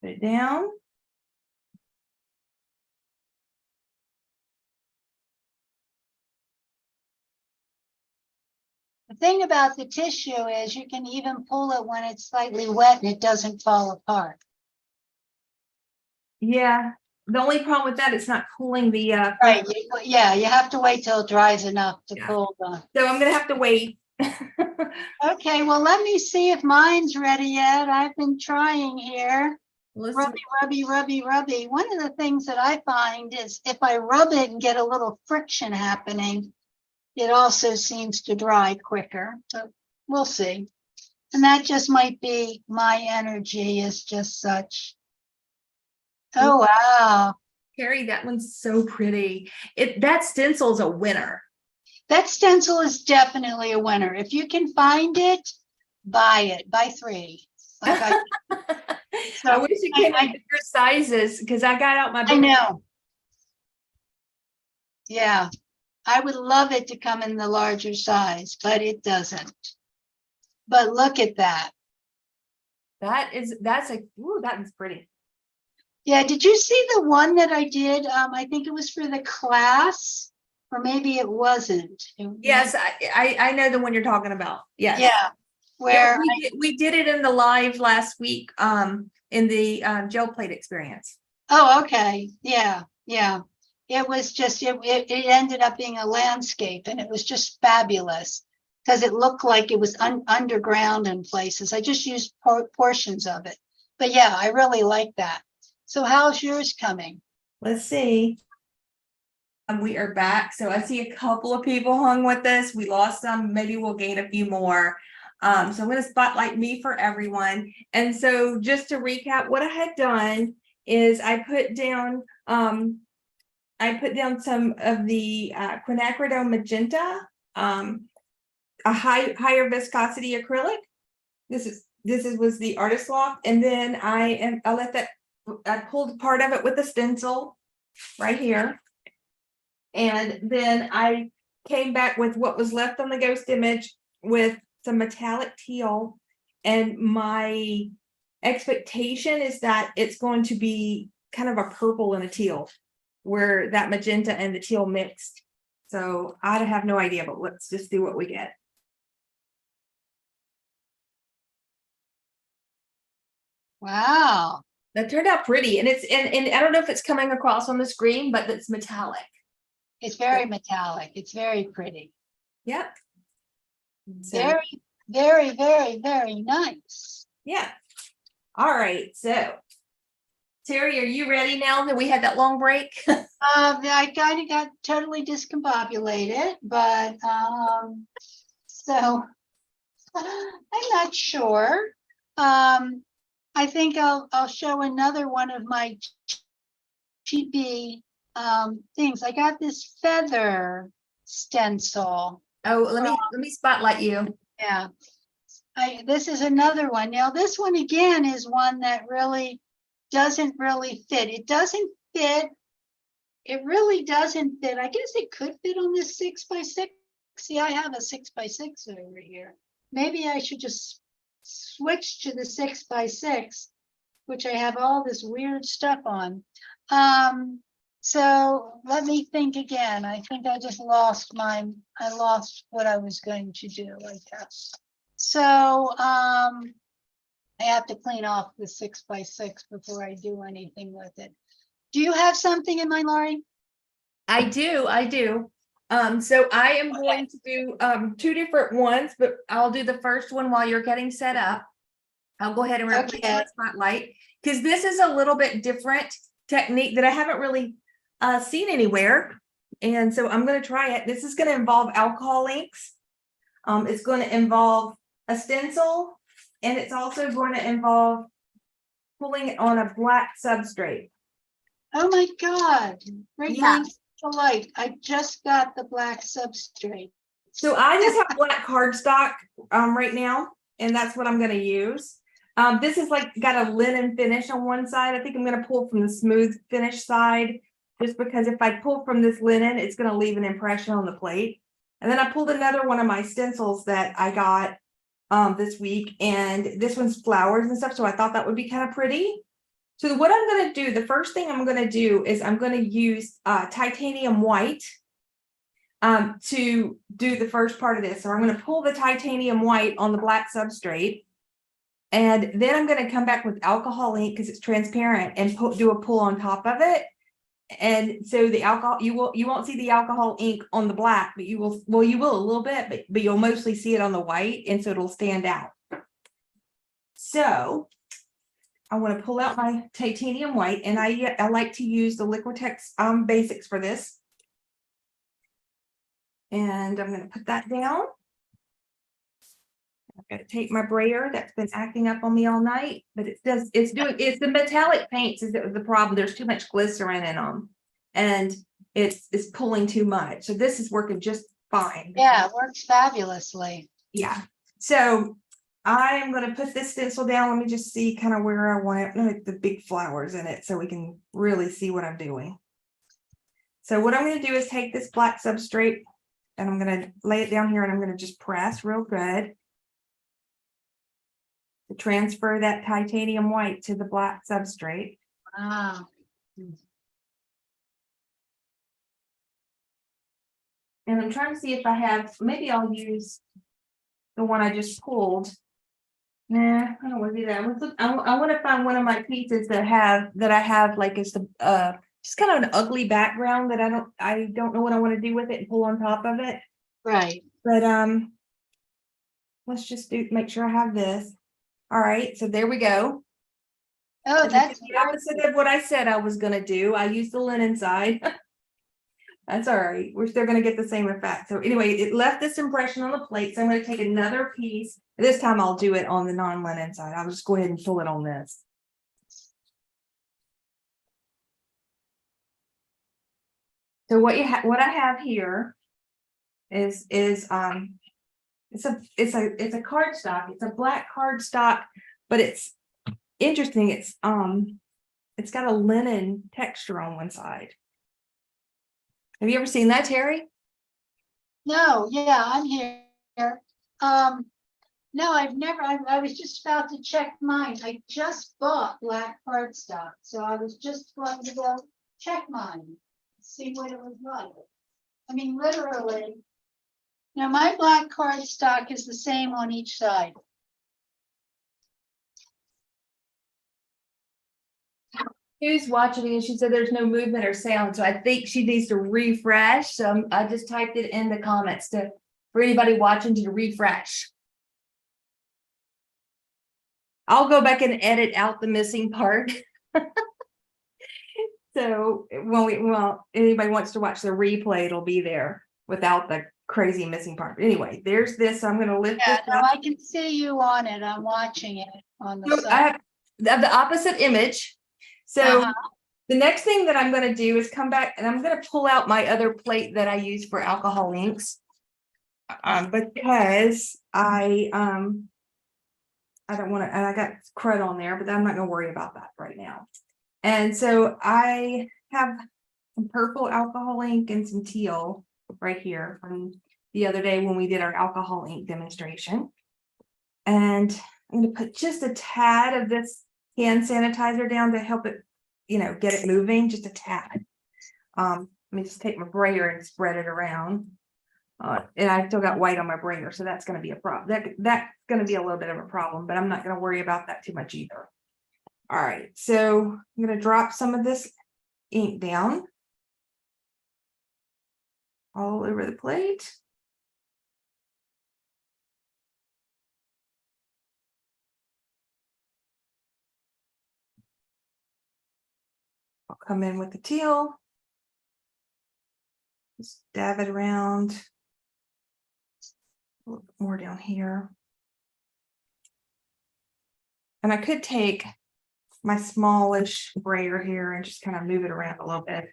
Put it down. The thing about the tissue is you can even pull it when it's slightly wet and it doesn't fall apart. Yeah. The only problem with that, it's not pulling the Right, yeah, you have to wait till it dries enough to Yeah. pull the. So I'm gonna have to wait. Okay, well, let me see if mine's ready yet. I've been trying here. Rubby, rubby, rubby, rubby. One of the things that I find is if I rub it and get a little friction happening, it also seems to dry quicker. So we'll see. And that just might be my energy is just such. Oh, wow. Carrie, that one's so pretty. That stencil's a winner. That stencil is definitely a winner. If you can find it, buy it. Buy 3. Like I wish it came in bigger sizes because I got out my I know. Yeah, I would love it to come in the larger size, but it doesn't. But look at that. That's like, ooh, that was pretty. Yeah, did you see the one that I did? I think it was for the class, or maybe it wasn't. Yes, I know the one you're talking about. Yes. Yeah, where we did it in the live last week, in the gel plate experience. oh, okay. Yeah, yeah. It was just it ended up being a landscape, and it was just fabulous because it looked like it was underground in places. I just used portions of it, but yeah, I really like that. So how's yours coming? Let's see. We are back. So I see a couple of people hung with us. We lost some. Maybe we'll gain a few more. So I'm going to spotlight me for everyone. And so just to recap, what I had done is I put down some of the quinacridone magenta, a higher viscosity acrylic. This was the artist loft, and then I pulled part of it with the stencil right here. And then I came back with what was left on the ghost image with some metallic teal. And my expectation is that it's going to be kind of a purple and a teal, where that magenta and the teal mixed. So I have no idea, but let's just do what we get. Wow. That turned out pretty. And and I don't know if it's coming across on the screen, but it's metallic. It's very metallic. It's very pretty. Yep. So, very, very, very, very nice. yeah. All right. So, Teri, are you ready now that we had that long break? I kind of got totally discombobulated, but so I'm not sure. I think I'll show another one of my cheapy things. I got this feather stencil. Oh, let me spotlight you. Yeah. This is another one. Now this one again is one that really doesn't really fit. It doesn't fit. It really doesn't fit. I guess it could fit on this 6x6. See, I have a 6x6 over here. Maybe I should just switch to the 6x6, which I have all this weird stuff on. So let me think again. I think I just lost what I was going to do, I guess. So I have to clean off the 6x6 before I do anything with it. Do you have something in mind, Laurie? I do. So I am going to do 2 different ones, but I'll do the first one while you're getting set up. I'll go ahead and replace my spotlight because this is a little bit different technique that I haven't really seen anywhere. And so I'm going to try it. This is going to involve alcohol inks. It's going to involve a stencil, and it's also going to involve pulling it on a black substrate. Oh my God, great Yeah. minds alike. I just got the black substrate. So I just have black cardstock right now, and that's what I'm going to use. This is like got a linen finish on one side. I think I'm going to pull from the smooth finish side, just because if I pull from this linen, it's going to leave an impression on the plate. And then I pulled another one of my stencils that I got this week, and this one's flowers and stuff. So I thought that would be kind of pretty. So what I'm going to do, the first thing I'm going to do is I'm going to use titanium white to do the first part of this. So I'm going to pull the titanium white on the black substrate. And then I'm going to come back with alcohol ink because it's transparent and do a pull on top of it. And so the alcohol, you won't see the alcohol ink on the black, but you will a little bit, but you'll mostly see it on the white, and so it'll stand out. So I want to pull out my titanium white, and I like to use the Liquitex Basics for this. And I'm going to put that down. I'm going to take my brayer that's been acting up on me all night, but it's the metallic paints is the problem. There's too much glycerin in them, and it's pulling too much. So this is working just fine. Yeah, it works fabulously. Yeah. So I am going to put this stencil down. Let me just see kind of where I want it, like the big flowers in it, so we can really see what I'm doing. So what I'm going to do is take this black substrate, and I'm going to lay it down here, and I'm going to just press real good to transfer that titanium white to the black substrate. Wow. And I'm trying to see if I have, maybe I'll use the one I just pulled. Nah, I don't want to do that. I want to find one of my pieces that I have like it's the just kind of an ugly background that I don't know what I want to do with it and pull on top of it. Right. But let's just make sure I have this. All right, so there we go. Oh, that's the opposite of what I said I was gonna do. I used the linen side. That's all right. We're still gonna get the same effect. So anyway, it left this impression on the plate. So I'm gonna take another piece. This time I'll do it on the non-linen side. I'll just go ahead and pull it on this. So what I have here is it's a cardstock. It's a black cardstock, but it's interesting. It's got a linen texture on one side. Have you ever seen that, Teri? No, yeah, I'm here. No, I've never, I was just about to check mine. I just bought black cardstock, so I was just going to go check mine, see what it was like. I mean, literally. Now my black cardstock is the same on each side. Who's watching me, and she said there's no movement or sound, so I think she needs to refresh. So I just typed it in the comments for anybody watching to refresh. I'll go back and edit out the missing part. So when anybody wants to watch the replay, it'll be there without the crazy missing part. But anyway, there's this. So I'm going to lift Yeah, this no, up. I can see you on it. I'm watching it on the So I side. have the opposite image. So the next thing that I'm going to do is come back, and I'm going to pull out my other plate that I use for alcohol inks, because I don't want to, and I got crud on there, but I'm not going to worry about that right now. And so I have some purple alcohol ink and some teal right here from the other day when we did our alcohol ink demonstration. And I'm going to put just a tad of this hand sanitizer down to help it, get it moving, just a tad. Let me just take my brayer and spread it around. And I still got white on my brayer, so that's going to be a problem. That's going to be a little bit of a problem, but I'm not going to worry about that too much either. All right, so I'm going to drop some of this ink down all over the plate. I'll come in with the teal. Just dab it around. A little bit more down here. And I could take my smallish brayer here and just kind of move it around a little bit.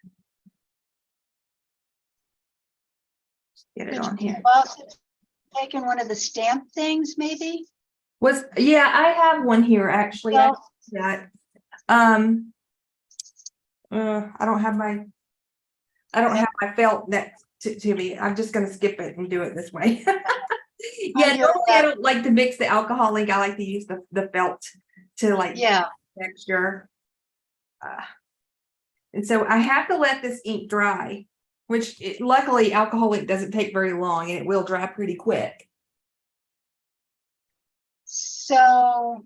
Get it on here. Also taken one of the stamp things, maybe? Yeah, I have one here actually. I that. I don't have my felt next to me. I'm just gonna skip it and do it this way. Yeah, normally I don't like to mix the alcohol ink. I like to use the felt to like texture. And so I have to let this ink dry, which luckily alcohol ink doesn't take very long and it will dry pretty quick. So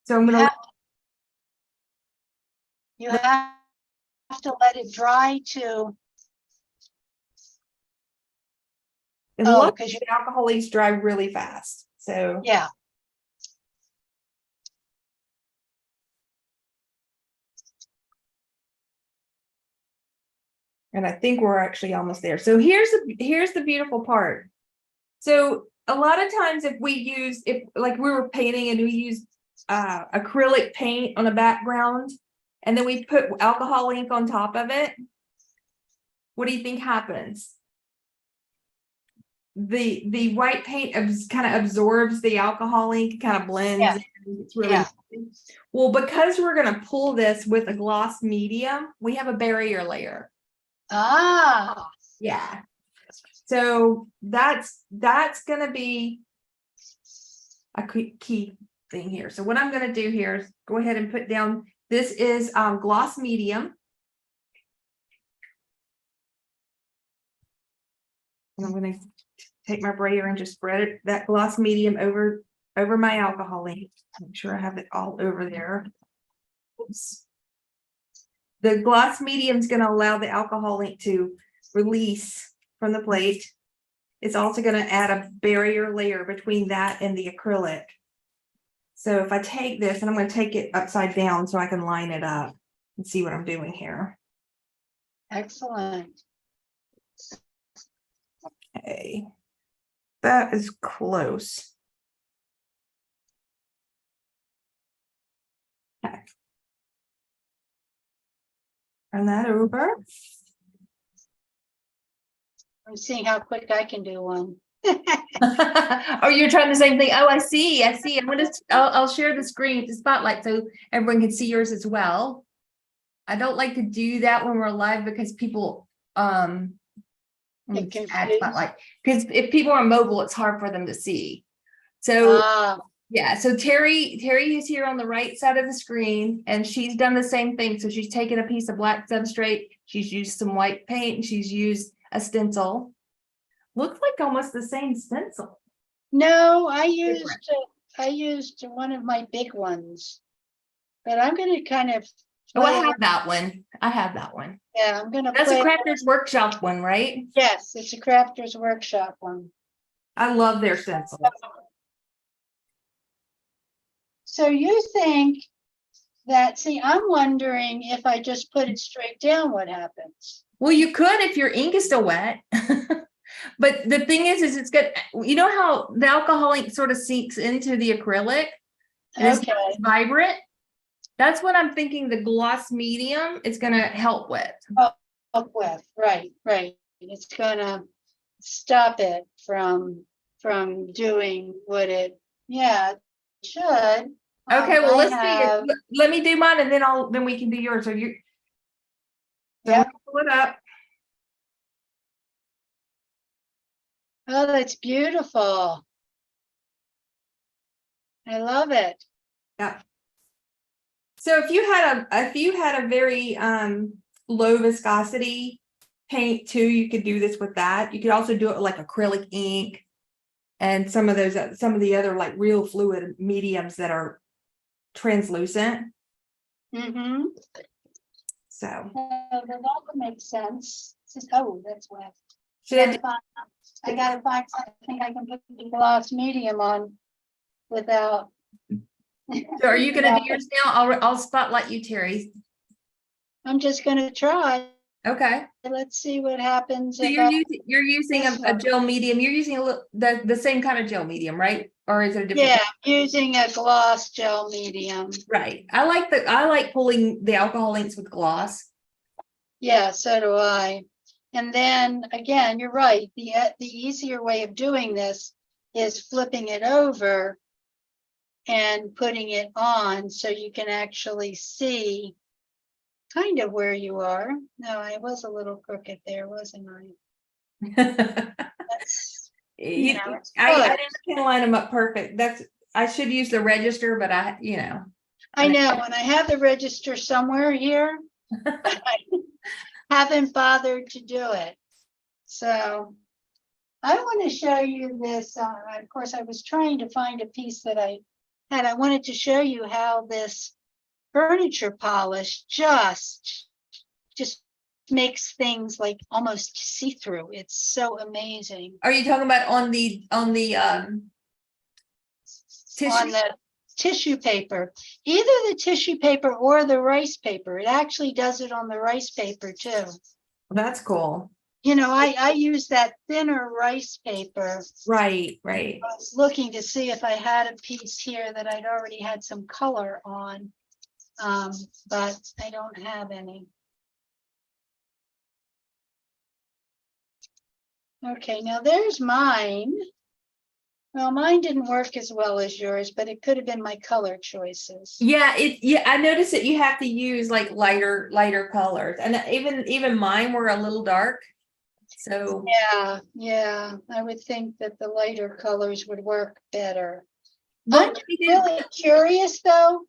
I'm gonna you have to let it dry to. Because the alcohol inks dry really fast. So yeah. And I think we're actually almost there. So here's the beautiful part. So a lot of times if like we were painting and we used acrylic paint on a background and then we put alcohol ink on top of it, what do you think happens? The white paint kind of absorbs the alcohol ink, kind of blends. It's really well, because we're going to pull this with a gloss medium, we have a barrier layer. Yeah. So that's going to be a key thing here. So what I'm going to do here is go ahead and put down, this is gloss medium. And I'm going to take my brayer and just spread that gloss medium over my alcohol ink. Make sure I have it all over there. Oops. The gloss medium is going to allow the alcohol ink to release from the plate. It's also going to add a barrier layer between that and the acrylic. So if I take this, and I'm going to take it upside down so I can line it up and see what I'm doing here. Excellent. Okay. That is close. Okay. Turn that over. I'm seeing how quick I can do one. Oh, you're trying the same thing. Oh, I see. I'll share the screen with the spotlight so everyone can see yours as well. I don't like to do that when we're live because people add spotlight, because if people are mobile, it's hard for them to see. So yeah, so Teri is here on the right side of the screen, and she's done the same thing. So she's taken a piece of black substrate, she's used some white paint, and she's used a stencil. Looks like almost the same stencil. No, I used one of my big ones, but I'm going to kind of. I have that one. Yeah, I'm going to. That's a Crafters Workshop one, right? Yes, it's a Crafters Workshop one. I love their stencils. So you think that? See, I'm wondering if I just put it straight down, what happens? Well, you could if your ink is still wet. But the thing is it's good. You know how the alcohol ink sort of sinks into the acrylic and it's vibrant? That's what I'm thinking the gloss medium is going to help with. Right. It's going to stop it from doing what it should. Okay, well, let's see. Let me do mine and then we can do yours. So you pull it up. Oh, that's beautiful. I love it. Yeah. So if you had a very low viscosity paint too, you could do this with that. You could also do it with like acrylic ink and some of the other like real fluid mediums that are translucent. Mm-hmm. So that makes sense. That's wet. I gotta find something I can put the gloss medium on without. So are you gonna do yours now? I'll spotlight you, Teri. I'm just gonna try. Okay. Let's see what happens. So if you're using this a one. gel medium. You're using the same kind of gel medium, right? Or is it a different? Yeah, using a gloss gel medium. Right. I like pulling the alcohol inks with gloss. Yeah, so do I. And then again, you're right. The easier way of doing this is flipping it over and putting it on so you can actually see kind of where you are. No, I was a little crooked there, wasn't I? That's, You, it's I close. didn't line them up perfect. I should use the register, but I know, and I have the register somewhere here. I haven't bothered to do it. So I want to show you this. Of course, I was trying to find a piece that I had. I wanted to show you how this furniture polish just makes things like almost see-through. It's so amazing. Are you talking about on the tissue? On the tissue paper, either the tissue paper or the rice paper. It actually does it on the rice paper too. That's cool. You know, I use that thinner rice paper. Right. I was looking to see if I had a piece here that I'd already had some color on, but I don't have any. Okay, now there's mine. Well, mine didn't work as well as yours, but it could have been my color choices. Yeah, I noticed that you have to use like lighter colors, and even mine were a little dark. So Yeah, I would think that the lighter colors would work better. I'm really curious though.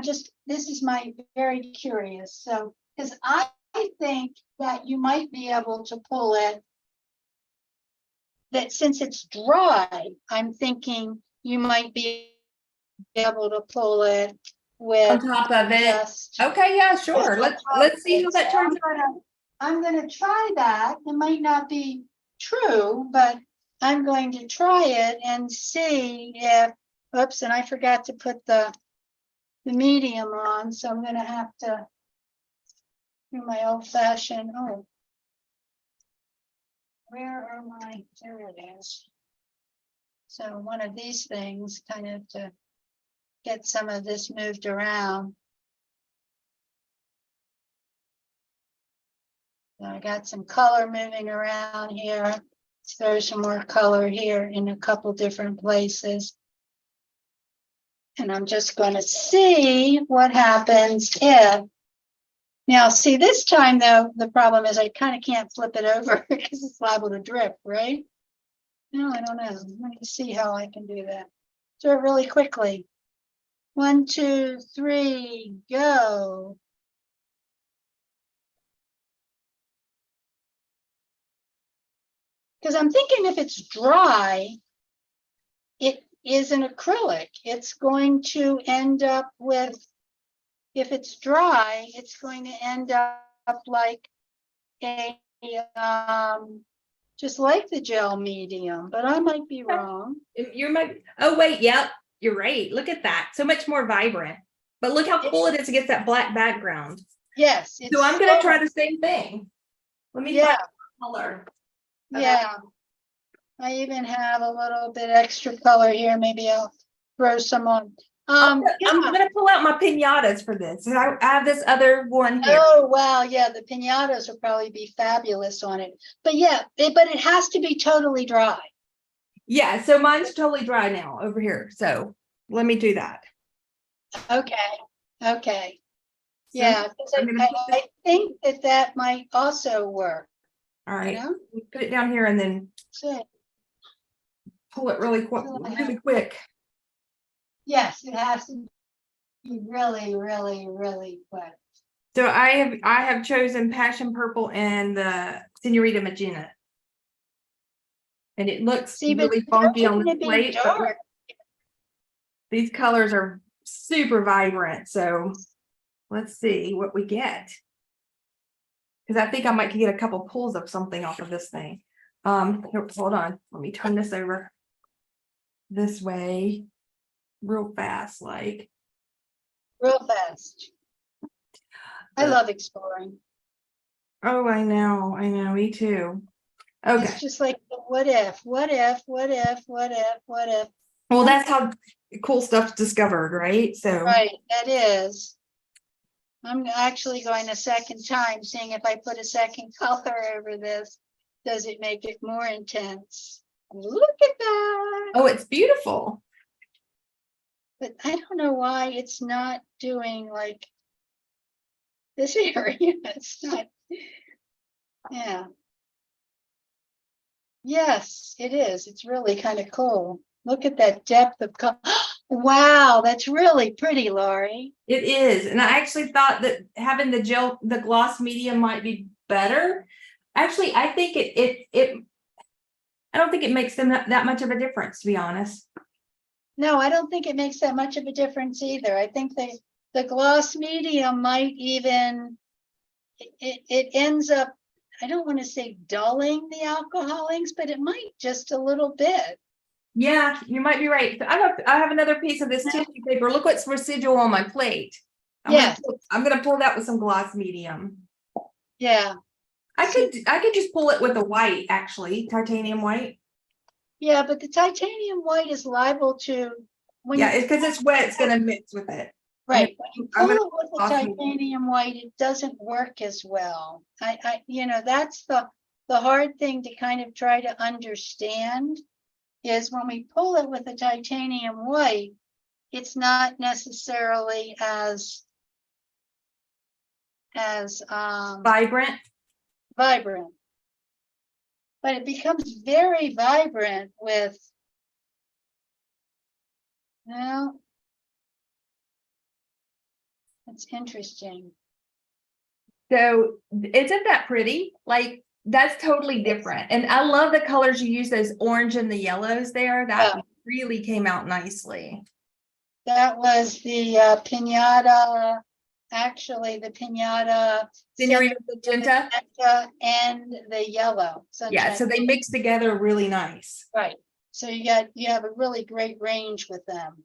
This is my very curious. So, because I think that you might be able to pull it, that since it's dry, I'm thinking you might be able to pull it with on top of it. just. Okay, yeah, sure. Let's see how that turns out. I'm gonna try that. It might not be true, but I'm going to try it and see if, oops, and I forgot to put the medium on, so I'm gonna have to do my old fashioned, oh. Where are my, there it is. So one of these things kind of to get some of this moved around. So I got some color moving around here. There's some more color here in a couple different places. And I'm just going to see what happens if. Now, see, this time, though, the problem is I kind of can't flip it over because it's liable to drip, right? No, I don't know. Let me see how I can do that. Do it really quickly. 1, 2, 3, go. Because I'm thinking if it's dry, it is an acrylic. It's going to end up with, if it's dry, it's going to end up like a, just like the gel medium, but I might be wrong. Oh wait, yep, you're right. Look at that. So much more vibrant. But look how cool it is against that black background. Yes. So I'm gonna try the same thing. Let me find color. Yeah. I even have a little bit extra color here. Maybe I'll throw some on. I'm gonna pull out my pinatas for this. And I have this other one here. Oh wow, yeah, the pinatas will probably be fabulous on it. But yeah, but it has to be totally dry. Yeah, so mine's totally dry now over here. So let me do that. Okay. Yeah, I think that might also work. All right, put it down here and then pull it really quick. Yes, it has to be really, really, really quick. So I have chosen Passion Purple and the Senorita Magenta. And it looks really funky on the plate. These colors are super vibrant. So let's see what we get. Because I think I might get a couple pulls of something off of this thing. Here, hold on. Let me turn this over this way real fast, like. Real fast. I love exploring. Oh, I know, me too. Okay, It's just like, what if, what if, what if, what if, what if? well, that's how cool stuff's discovered, right? So, Right, that is. I'm actually going a second time, seeing if I put a second color over this, does it make it more intense? Look at that. oh, it's beautiful. But I don't know why it's not doing like this area. It's not, yeah. Yes, it is. It's really kind of cool. Look at that depth of color. Wow, that's really pretty, Laurie. It is, and I actually thought that having the gloss medium might be better. Actually, I think I don't think it makes them that much of a difference, to be honest. No, I don't think it makes that much of a difference either. I think the gloss medium might even, it ends up, I don't want to say dulling the alcohol inks, but it might just a little bit. Yeah, you might be right. I have another piece of this tissue paper. Look what's residual on my plate. Yes. I'm gonna pull that with some gloss medium. Yeah, I could just pull it with a white, actually, titanium white. yeah, but the titanium white is liable to, when Yeah, you, it's because it's wet, it's gonna mix with it. right, when you I'm pull gonna it with the gloss medium. titanium white, it doesn't work as well. You know, that's the hard thing to kind of try to understand, is when we pull it with the titanium white, it's not necessarily as Vibrant. vibrant, but it becomes very vibrant with, well, it's interesting. So isn't that pretty? Like that's totally different. And I love the colors you use, those orange and the yellows there. That Yeah. really came out nicely. That was the pinata, actually the pinata, Senorita Magenta. and the yellow sunshine. Yeah, so they mix together really nice. Right. So you have a really great range with them.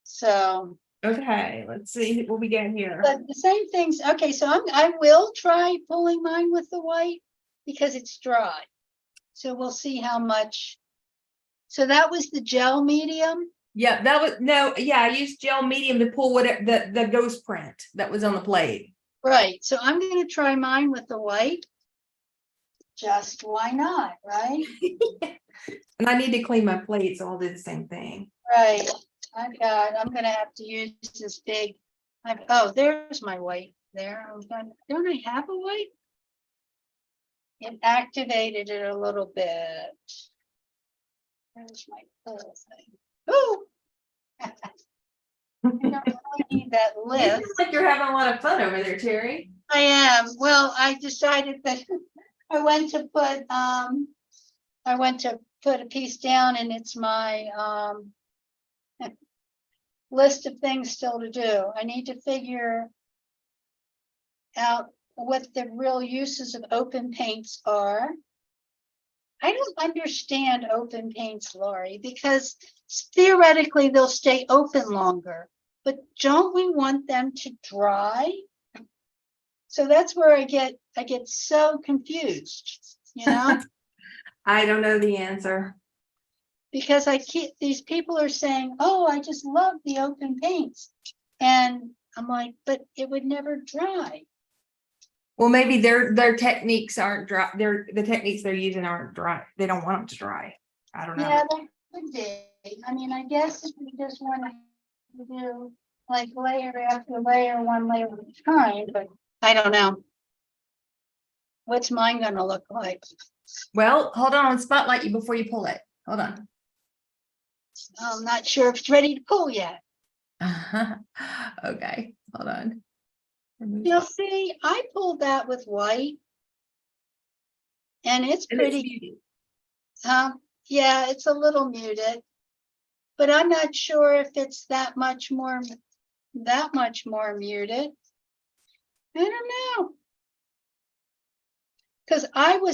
So Okay, let's see what we get here. but the same things. Okay, so I will try pulling mine with the white because it's dry. So we'll see how much. So that was the gel medium. Yeah, that was I used gel medium to pull whatever the ghost print that was on the plate. Right. So I'm going to try mine with the white. Just why not, right? And I need to clean my plate, so I'll do the same thing. Right. I'm going to have to use this big. Oh, there's my white there. Don't I have a white? It activated it a little bit. There's my little thing. Oh, I don't really need that You lift. seem like you're having a lot of fun over there, Terry. I am. Well, I decided that I went to put a piece down, and it's my list of things still to do. I need to figure out what the real uses of open paints are. I don't understand open paints, Laurie, because theoretically they'll stay open longer, but don't we want them to dry? So that's where I get so confused, you know? I don't know the answer. Because these people are saying, oh, I just love the open paints. And I'm like, but it would never dry. Well, maybe their techniques aren't dry. The techniques they're using aren't dry. They don't want them to dry. I don't know. Yeah, that could be. I mean, I guess if we just want to do like layer after layer, one layer at a time, but I don't know. What's mine gonna look like? Well, hold on, I'll spotlight you before you pull it. Hold on. I'm not sure if it's ready to pull yet. Okay, hold on. You'll see, I pulled that with white. And it's pretty. Yeah, it's a little muted. But I'm not sure if it's that much more muted. I don't know. Because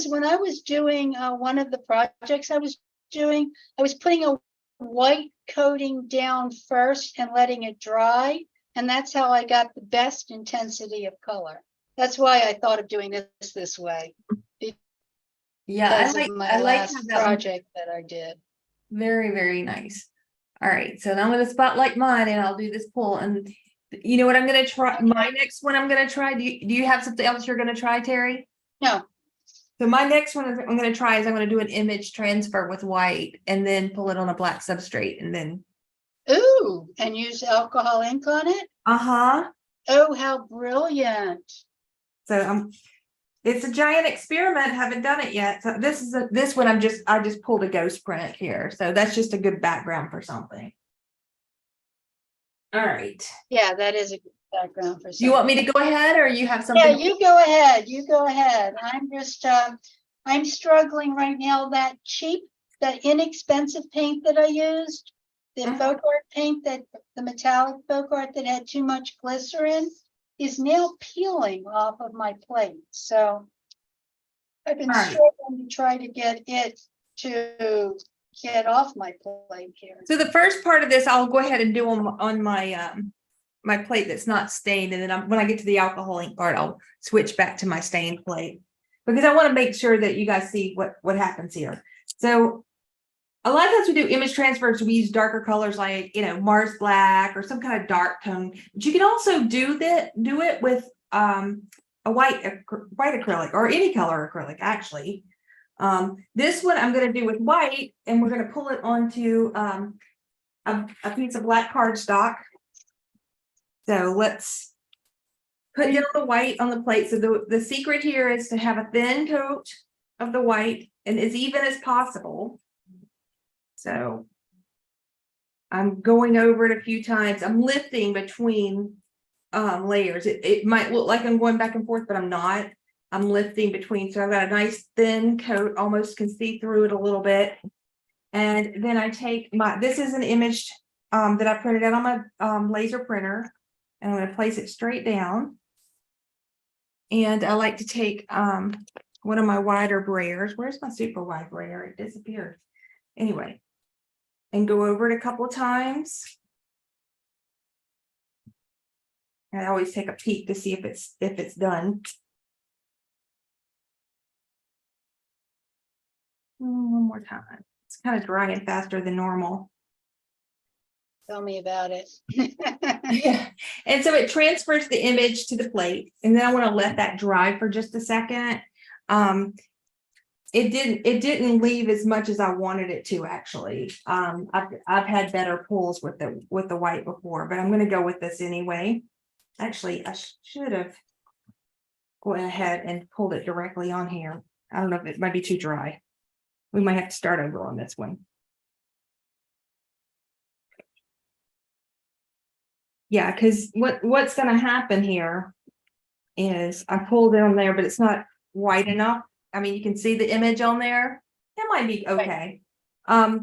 when I was doing one of the projects I was doing, I was putting a white coating down first and letting it dry. And that's how I got the best intensity of color. That's why I thought of doing this way. Yeah, Because of my I like last how that one- project that I did. very, very nice. All right, so now I'm gonna spotlight mine and I'll do this pull, and you know what I'm gonna try, my next one I'm gonna try, do you have something else you're gonna try, Terry? No, So my next one I'm gonna try is I'm gonna do an image transfer with white and then pull it on a black substrate and then. ooh, and use alcohol ink on it? Uh-huh. Oh, how brilliant. So it's a giant experiment, haven't done it yet. So this one I just pulled a ghost print here. So that's just a good background for something. All right. Yeah, that is a good background for Do you want something. me to go ahead or you have Yeah, something? you go ahead, you go ahead. I'm just, I'm struggling right now. That inexpensive paint that I used, the Mhm. folk art paint, the metallic folk art that had too much glycerin is now peeling off of my plate. So I've been All right. struggling to try to get it to get off my plate here. So the first part of this, I'll go ahead and do on my my plate that's not stained, and then when I get to the alcohol ink part, I'll switch back to my stained plate because I want to make sure that you guys see what happens here. So a lot of times we do image transfers, we use darker colors like, you know, Mars black or some kind of dark tone, but you can also do it with a white acrylic or any color acrylic actually. This one I'm going to do with white, and we're going to pull it onto a piece of black cardstock. So let's put down the white on the plate. So the secret here is to have a thin coat of the white and as even as possible. So I'm going over it a few times. I'm lifting between layers. It might look like I'm going back and forth, but I'm not. I'm lifting between. So I've got a nice thin coat, almost can see through it a little bit. And then I take this is an image that I printed out on my laser printer. And I'm going to place it straight down. And I like to take one of my wider brayers. Where's my super wide brayer? It disappeared. Anyway, and go over it a couple of times. And I always take a peek to see if it's done. One more time. It's kind of drying faster than normal. Tell me about it. Yeah. And so it transfers the image to the plate, and then I want to let that dry for just a second. It didn't leave as much as I wanted it to actually. I've had better pulls with the white before, but I'm going to go with this anyway. Actually, I should have gone ahead and pulled it directly on here. I don't know if it might be too dry. We might have to start over on this one. Yeah, because what's going to happen here is I pulled it on there, but it's not white enough. I mean, you can see the image on there. It might be okay. I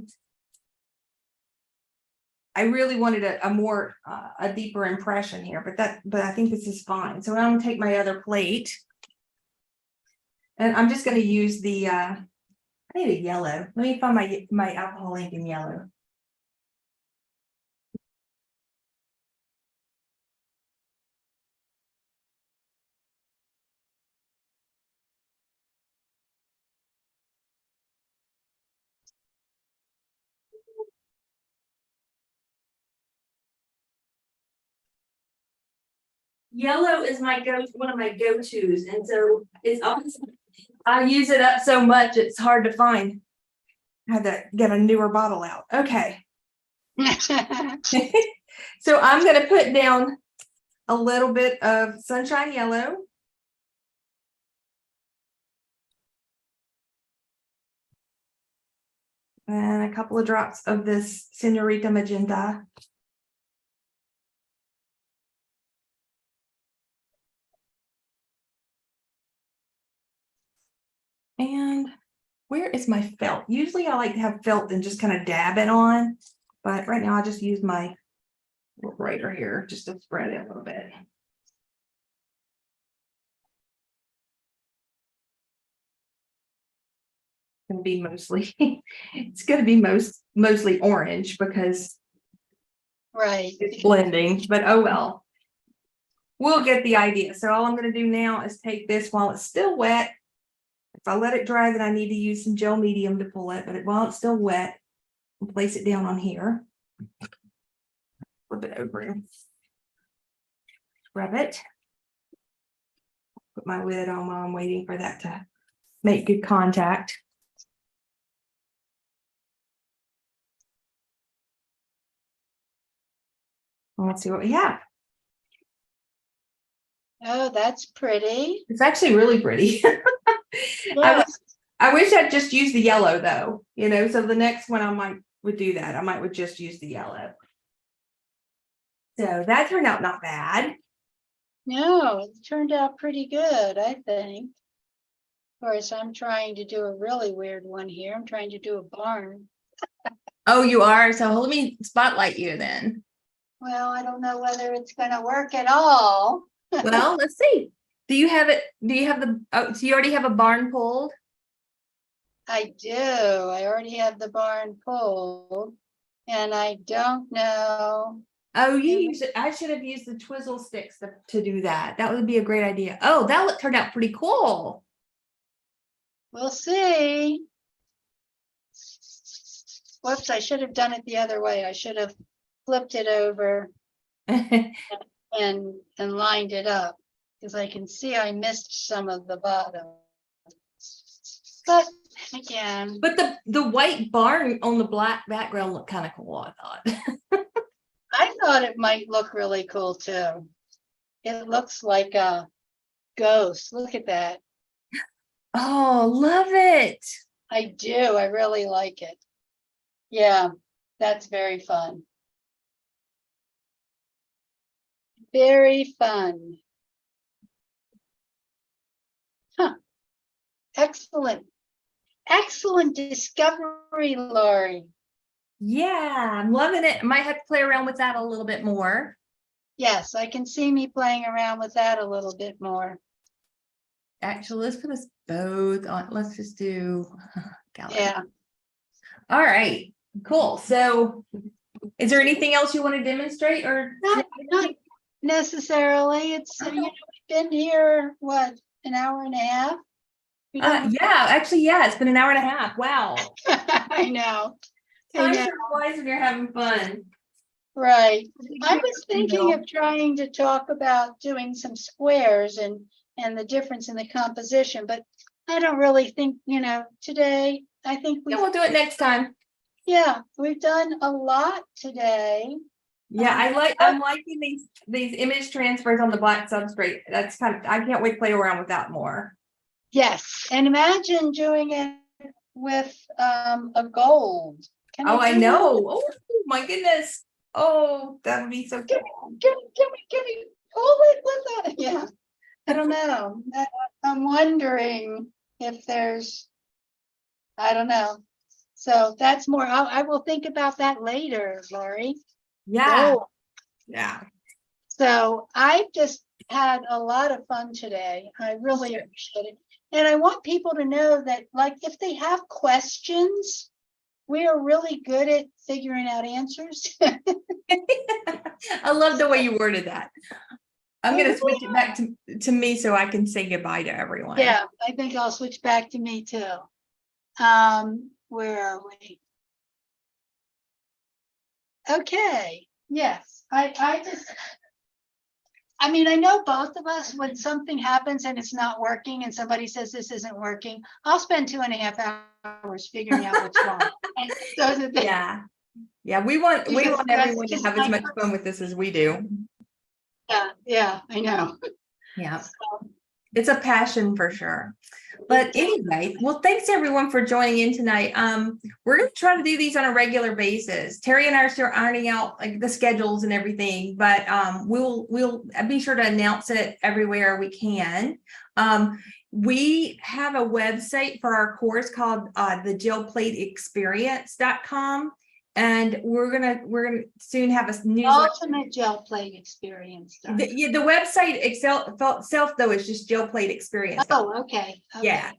really wanted a more a deeper impression here, but I think this is fine. So I'm gonna take my other plate, and I'm just going to use the I need a yellow. Let me find my alcohol ink in yellow. Yellow is one of my go-tos, and so it's always I use it up so much it's hard to find. I had to get a newer bottle out. Okay. So I'm going to put down a little bit of sunshine yellow. And a couple of drops of this Senorita Magenta. And where is my felt? Usually I like to have felt and just kind of dab it on, but right now I just use my writer here just to spread it a little bit. Going to be mostly, it's going to be mostly orange because Right. it's blending, but oh well. we'll get the idea. So all I'm gonna do now is take this while it's still wet. If I let it dry, then I need to use some gel medium to pull it, but while it's still wet, I'll place it down on here. Flip it over. Rub it. Put my lid on while I'm waiting for that to make good contact. Well, let's see what we have. Oh, that's pretty. It's actually really pretty. Yeah. I wish I'd just used the yellow though, you know, so the next one would do that. I would just use the yellow. So that turned out not bad. No, it turned out pretty good, I think. Of course, I'm trying to do a really weird one here. I'm trying to do a barn. Oh, you are? So let me spotlight you then. Well, I don't know whether it's gonna work at all. Well, let's see. Do you have so you already have a barn pulled? I do. I already have the barn pulled. And I don't know. Oh, I should have used the twizzle sticks to do that. That would be a great idea. Oh, that turned out pretty cool. We'll see. Whoops, I should have done it the other way. I should have flipped it over and lined it up, because I can see I missed some of the bottom. But again. But the white barn on the black background looked kind of cool, I thought. I thought it might look really cool too. It looks like a ghost. Look at that. Oh, love it. I do. I really like it. Yeah, that's very fun. Very fun. Huh. Excellent. Excellent discovery, Laurie. Yeah, I'm loving it. I might have to play around with that a little bit more. Yes, I can see me playing around with that a little bit more. Actually, let's put us both on. Let's just do gallery. Yeah. All right, cool. So is there anything else you want to demonstrate or? Not necessarily. It's, we've been here, what, an hour and a half? Yeah, actually, yeah, it's been an hour and a half. Wow. I know. Time sure flies when you're having fun. Right. I was thinking of trying to talk about doing some squares and the difference in the composition, but I don't really think, today, I think we'll do it next time. Yeah, we've done a lot today. Yeah, I'm liking these image transfers on the black substrate. That's I can't wait to play around with that more. Yes, and imagine doing it with a gold. I know. Oh my goodness. Oh, that would be so cool. Give me. Hold it with that. Yeah. I don't know. I'm wondering if there's, I don't know. So that's more, I will think about that later, Laurie. Yeah. Oh. Yeah. So I just had a lot of fun today. I really appreciate it. And I want people to know that, like, if they have questions, we are really good at figuring out answers. I love the way you worded that. I'm going to switch it back to me so I can say goodbye to everyone. Yeah, I think I'll switch back to me too. Where are we? Okay. Yes. I mean, I know both of us, when something happens and it's not working and somebody says this isn't working, I'll spend 2.5 hours figuring out what's wrong. And those are yeah. Yeah, we want everyone to have as much fun with this as we do. Yeah, I know. Yeah. So, it's a passion for sure. But anyway, well, thanks everyone for joining in tonight. We're going to try to do these on a regular basis. Teri and I are still ironing out like the schedules and everything, but we'll be sure to announce it everywhere we can. We have a website for our course called the gelplateexperience.com. And we're gonna soon have a newsletter. Ultimate Gel Plate Experience. The website itself though is just Gel Plate Experience. Oh, okay. Yeah.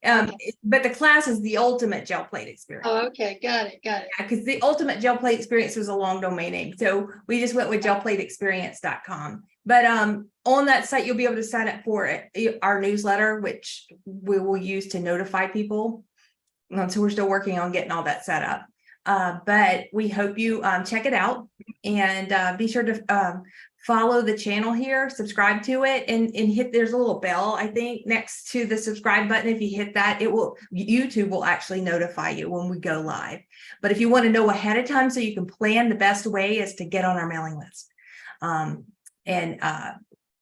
But the class is the ultimate gel plate experience. Oh, okay, got it. Because the ultimate gel plate experience was a long domain name. So we just went with gelplateexperience.com. But on that site, you'll be able to sign up for our newsletter, which we will use to notify people. So we're still working on getting all that set up. But we hope you check it out, and be sure to follow the channel here, subscribe to it, and hit, there's a little bell, I think, next to the subscribe button. If you hit that, YouTube will actually notify you when we go live. But if you want to know ahead of time so you can plan, the best way is to get on our mailing list.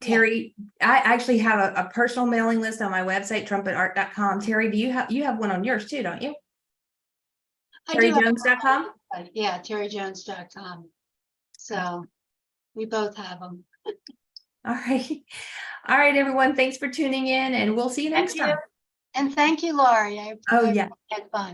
Teri, I actually have a personal mailing list on my website, trumpetart.com. Teri, do you have one on yours too, don't you? TeriJones.com? Yeah, TeriJones.com. So we both have them. All right. All right, everyone. Thanks for tuning in, and we'll see you next time. And thank you, Laurie. I yeah. had fun.